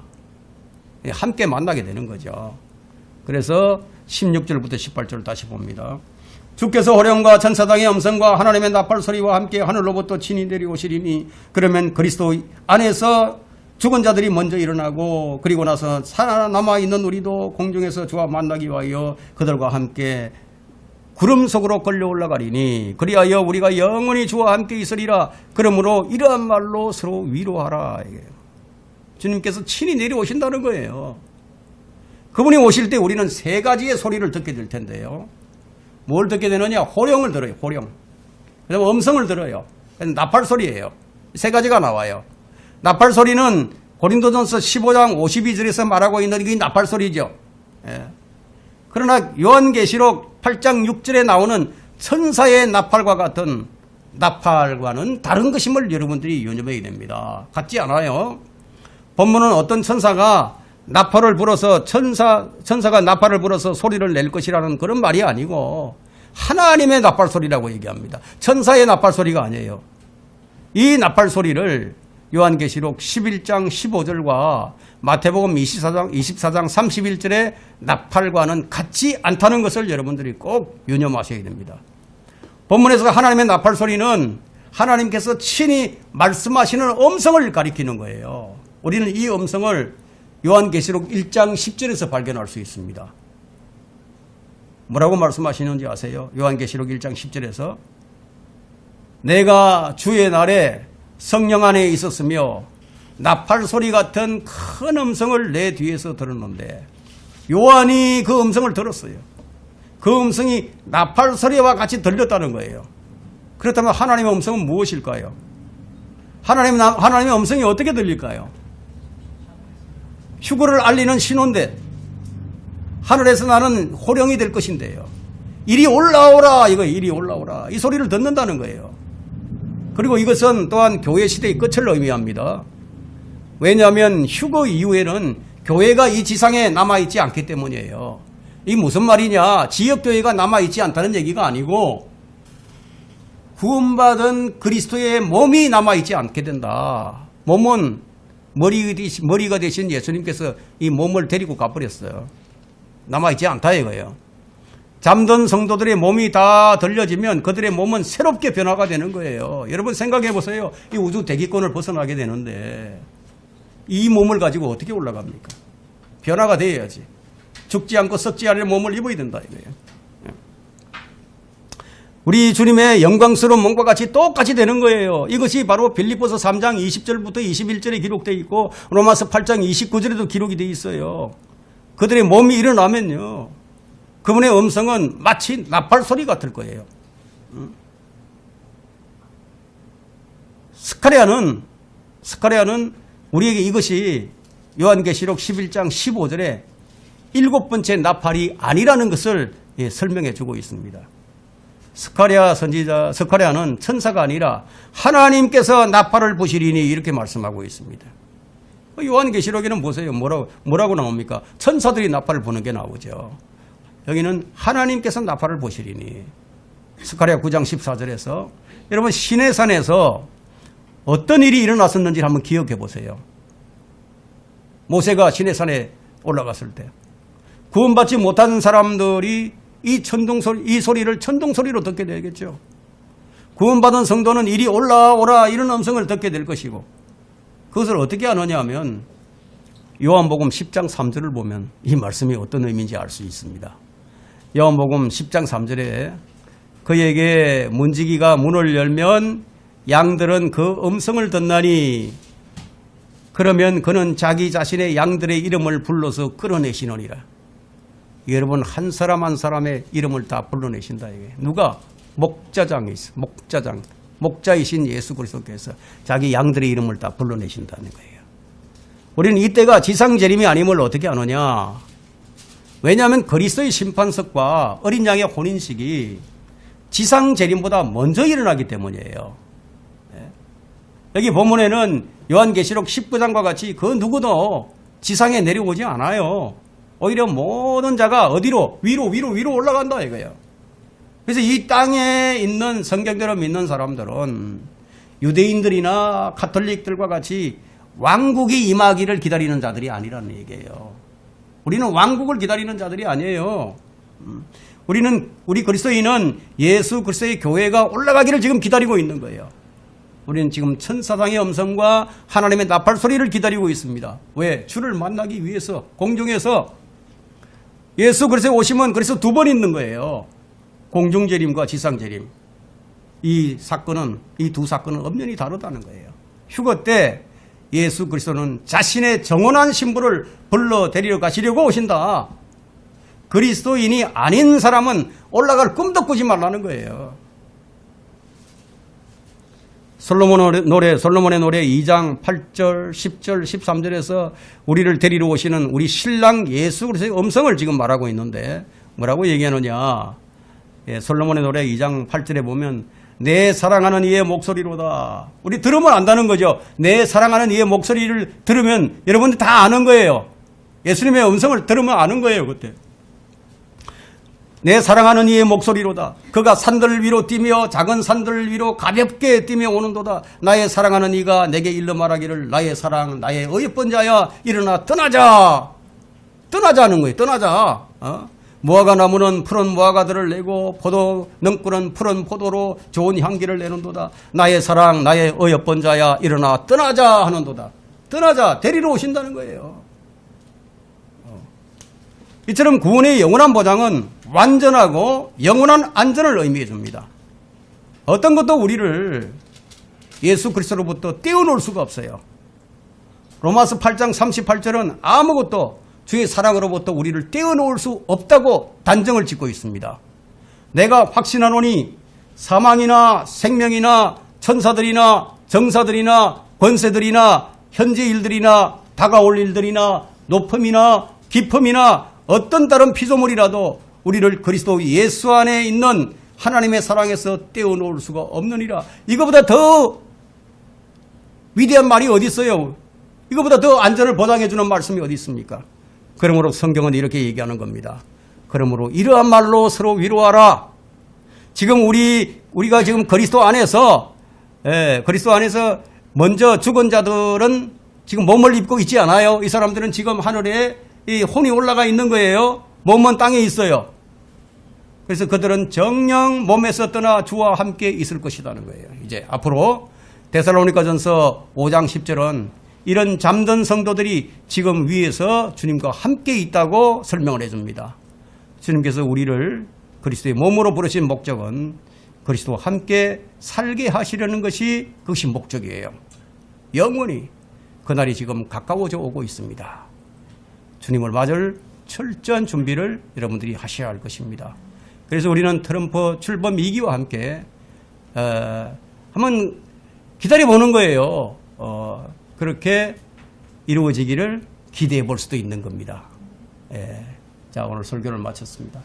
함께 만나게 되는 거죠. 그래서 16절부터 18절 다시 봅니다. 주께서 호령과 천사장의 음성과 하나님의 나팔 소리와 함께 하늘로부터 친히 내려오시리니 그러면 그리스도 안에서 죽은 자들이 먼저 일어나고 그리고 나서 살아남아 있는 우리도 공중에서 주와 만나기 위하여 그들과 함께 구름 속으로 끌려 올라가리니 그리하여 우리가 영원히 주와 함께 있으리라. 그러므로 이러한 말로 서로 위로하라. 주님께서 친히 내려오신다는 거예요. 그분이 오실 때 우리는 세 가지의 소리를 듣게 될 텐데요. 뭘 듣게 되느냐? 호령을 들어요. 호령. 그다음에 음성을 들어요. 나팔 소리예요. 세 가지가 나와요. 나팔 소리는 고린도전서 15장 52절에서 말하고 있는 이 나팔 소리죠. 예. 그러나 요한계시록 8장 6절에 나오는 천사의 나팔과 같은 나팔과는 다른 것임을 여러분들이 유념해야 됩니다. 같지 않아요. 본문은 어떤 천사가 나팔을 불어서 천사가 나팔을 불어서 소리를 낼 것이라는 그런 말이 아니고 하나님의 나팔 소리라고 얘기합니다. 천사의 나팔 소리가 아니에요. 이 나팔 소리를 요한계시록 11장 15절과 마태복음 24장 31절의 나팔과는 같지 않다는 것을 여러분들이 꼭 유념하셔야 됩니다. 본문에서 하나님의 나팔 소리는 하나님께서 친히 말씀하시는 음성을 가리키는 거예요. 우리는 이 음성을 요한계시록 1장 10절에서 발견할 수 있습니다. 뭐라고 말씀하시는지 아세요? 요한계시록 1장 10절에서 내가 주의 날에 성령 안에 있었으며 나팔 소리 같은 큰 음성을 내 뒤에서 들었는데 요한이 그 음성을 들었어요. 그 음성이 나팔 소리와 같이 들렸다는 거예요. 그렇다면 하나님의 음성은 무엇일까요? 하나님의 음성이 어떻게 들릴까요? 휴거를 알리는 신호인데 하늘에서 나는 호령이 될 것인데요. 이리 올라오라 이거예요. 이리 올라오라. 이 소리를 듣는다는 거예요. 그리고 이것은 또한 교회 시대의 끝을 의미합니다. 왜냐하면 휴거 이후에는 교회가 이 지상에 남아있지 않기 때문이에요. 이게 무슨 말이냐? 지역교회가 남아있지 않다는 얘기가 아니고 구원받은 그리스도의 몸이 남아있지 않게 된다. 몸은 머리가 되신 예수님께서 이 몸을 데리고 가버렸어요. 남아있지 않다 이거예요. 잠든 성도들의 몸이 다 들려지면 그들의 몸은 새롭게 변화가 되는 거예요. 여러분 생각해 보세요. 이 우주 대기권을 벗어나게 되는데 이 몸을 가지고 어떻게 올라갑니까? 변화가 되어야지. 죽지 않고 썩지 않을 몸을 입어야 된다 이거예요. 우리 주님의 영광스러운 몸과 같이 똑같이 되는 거예요. 이것이 바로 빌립보서 3장 20절부터 21절에 기록되어 있고 로마서 8장 29절에도 기록이 되어 있어요. 그들의 몸이 일어나면요. 그분의 음성은 마치 나팔 소리 같을 거예요. 스가랴는 우리에게 이것이 요한계시록 11장 15절에 7번째 나팔이 아니라는 것을 설명해 주고 있습니다. 스가랴는 천사가 아니라 하나님께서 나팔을 부시리니 이렇게 말씀하고 있습니다. 요한계시록에는 보세요. 뭐라고 나옵니까? 천사들이 나팔을 부는 게 나오죠. 여기는 하나님께서 나팔을 부시리니. 스가랴 9장 14절에서 여러분 시내산에서 어떤 일이 일어났었는지 한번 기억해 보세요. 모세가 시내산에 올라갔을 때 구원받지 못한 사람들이 이 소리를 천둥소리로 듣게 되겠죠. 구원받은 성도는 이리 올라오라 이런 음성을 듣게 될 것이고 그것을 어떻게 아느냐 하면 요한복음 10장 3절을 보면 이 말씀이 어떤 의미인지 알 수 있습니다. 요한복음 10장 3절에 그에게 문지기가 문을 열면 양들은 그 음성을 듣나니 그러면 그는 자기 자신의 양들의 이름을 불러서 끌어내시느니라. 여러분, 한 사람 한 사람의 이름을 다 불러내신다. 이게 누가? 목자장이 있어. 목자장. 목자이신 예수 그리스도께서 자기 양들의 이름을 다 불러내신다는 거예요. 우리는 이때가 지상재림이 아님을 어떻게 아느냐? 왜냐하면 그리스도의 심판석과 어린 양의 혼인식이 지상재림보다 먼저 일어나기 때문이에요. 여기 본문에는 요한계시록 19장과 같이 그 누구도 지상에 내려오지 않아요. 오히려 모든 자가 어디로? 위로 올라간다 이거예요. 그래서 이 땅에 있는 성경대로 믿는 사람들은 유대인들이나 가톨릭들과 같이 왕국이 임하기를 기다리는 자들이 아니라는 얘기예요. 우리는 왕국을 기다리는 자들이 아니에요. 우리 그리스도인은 예수 그리스도의 교회가 올라가기를 지금 기다리고 있는 거예요. 우리는 지금 천사장의 음성과 하나님의 나팔 소리를 기다리고 있습니다. 왜? 주를 만나기 위해서 공중에서 예수 그리스도의 오심은 그래서 두 번 있는 거예요. 공중재림과 지상재림. 이 두 사건은 엄연히 다르다는 거예요. 휴거 때 예수 그리스도는 자신의 정원한 신부를 불러 데리러 가시려고 오신다. 그리스도인이 아닌 사람은 올라갈 꿈도 꾸지 말라는 거예요. 솔로몬의 노래 2장 8절, 10절, 13절에서 우리를 데리러 오시는 우리 신랑 예수 그리스도의 음성을 지금 말하고 있는데 뭐라고 얘기하느냐? 솔로몬의 노래 2장 8절에 보면 내 사랑하는 이의 목소리로다. 우리 들으면 안다는 거죠. 내 사랑하는 이의 목소리를 들으면 여러분들 다 아는 거예요. 예수님의 음성을 들으면 아는 거예요. 그때. 내 사랑하는 이의 목소리로다. 그가 산들 위로 뛰며 작은 산들 위로 가볍게 뛰며 오는도다. 나의 사랑하는 이가 내게 일러 말하기를 나의 사랑 나의 어여쁜 자야 일어나 떠나자. 떠나자는 거예요. 떠나자. 무화과 나무는 푸른 무화과들을 내고 능꿀은 푸른 포도로 좋은 향기를 내는도다. 나의 사랑 나의 어여쁜 자야 일어나 떠나자 하는도다. 떠나자. 데리러 오신다는 거예요. 이처럼 구원의 영원한 보장은 완전하고 영원한 안전을 의미해 줍니다. 어떤 것도 우리를 예수 그리스도로부터 떼어놓을 수가 없어요. 로마서 8장 38절은 아무것도 주의 사랑으로부터 우리를 떼어놓을 수 없다고 단정을 짓고 있습니다. 내가 확신하노니 사망이나 생명이나 천사들이나 정사들이나 권세들이나 현재 일들이나 다가올 일들이나 높음이나 깊음이나 어떤 다른 피조물이라도 우리를 그리스도 예수 안에 있는 하나님의 사랑에서 떼어놓을 수가 없느니라. 이거보다 더 위대한 말이 어디 있어요? 이거보다 더 안전을 보장해 주는 말씀이 어디 있습니까? 그러므로 성경은 이렇게 얘기하는 겁니다. 그러므로 이러한 말로 서로 위로하라. 지금 우리가 지금 그리스도 안에서 먼저 죽은 자들은 지금 몸을 입고 있지 않아요. 이 사람들은 지금 하늘에 이 혼이 올라가 있는 거예요. 몸은 땅에 있어요. 그래서 그들은 정녕 몸에서 떠나 주와 함께 있을 것이라는 거예요. 이제 앞으로 데살로니가전서 5장 10절은 이런 잠든 성도들이 지금 위에서 주님과 함께 있다고 설명을 해줍니다. 주님께서 우리를 그리스도의 몸으로 부르신 목적은 그리스도와 함께 살게 하시려는 것이 그것이 목적이에요. 영원히 그날이 지금 가까워져 오고 있습니다. 주님을 맞을 철저한 준비를 여러분들이 하셔야 할 것입니다. 그래서 우리는 트럼프 출범 위기와 함께 한번 기다려보는 거예요. 그렇게 이루어지기를 기대해 볼 수도 있는 겁니다. 자, 오늘 설교를 마쳤습니다.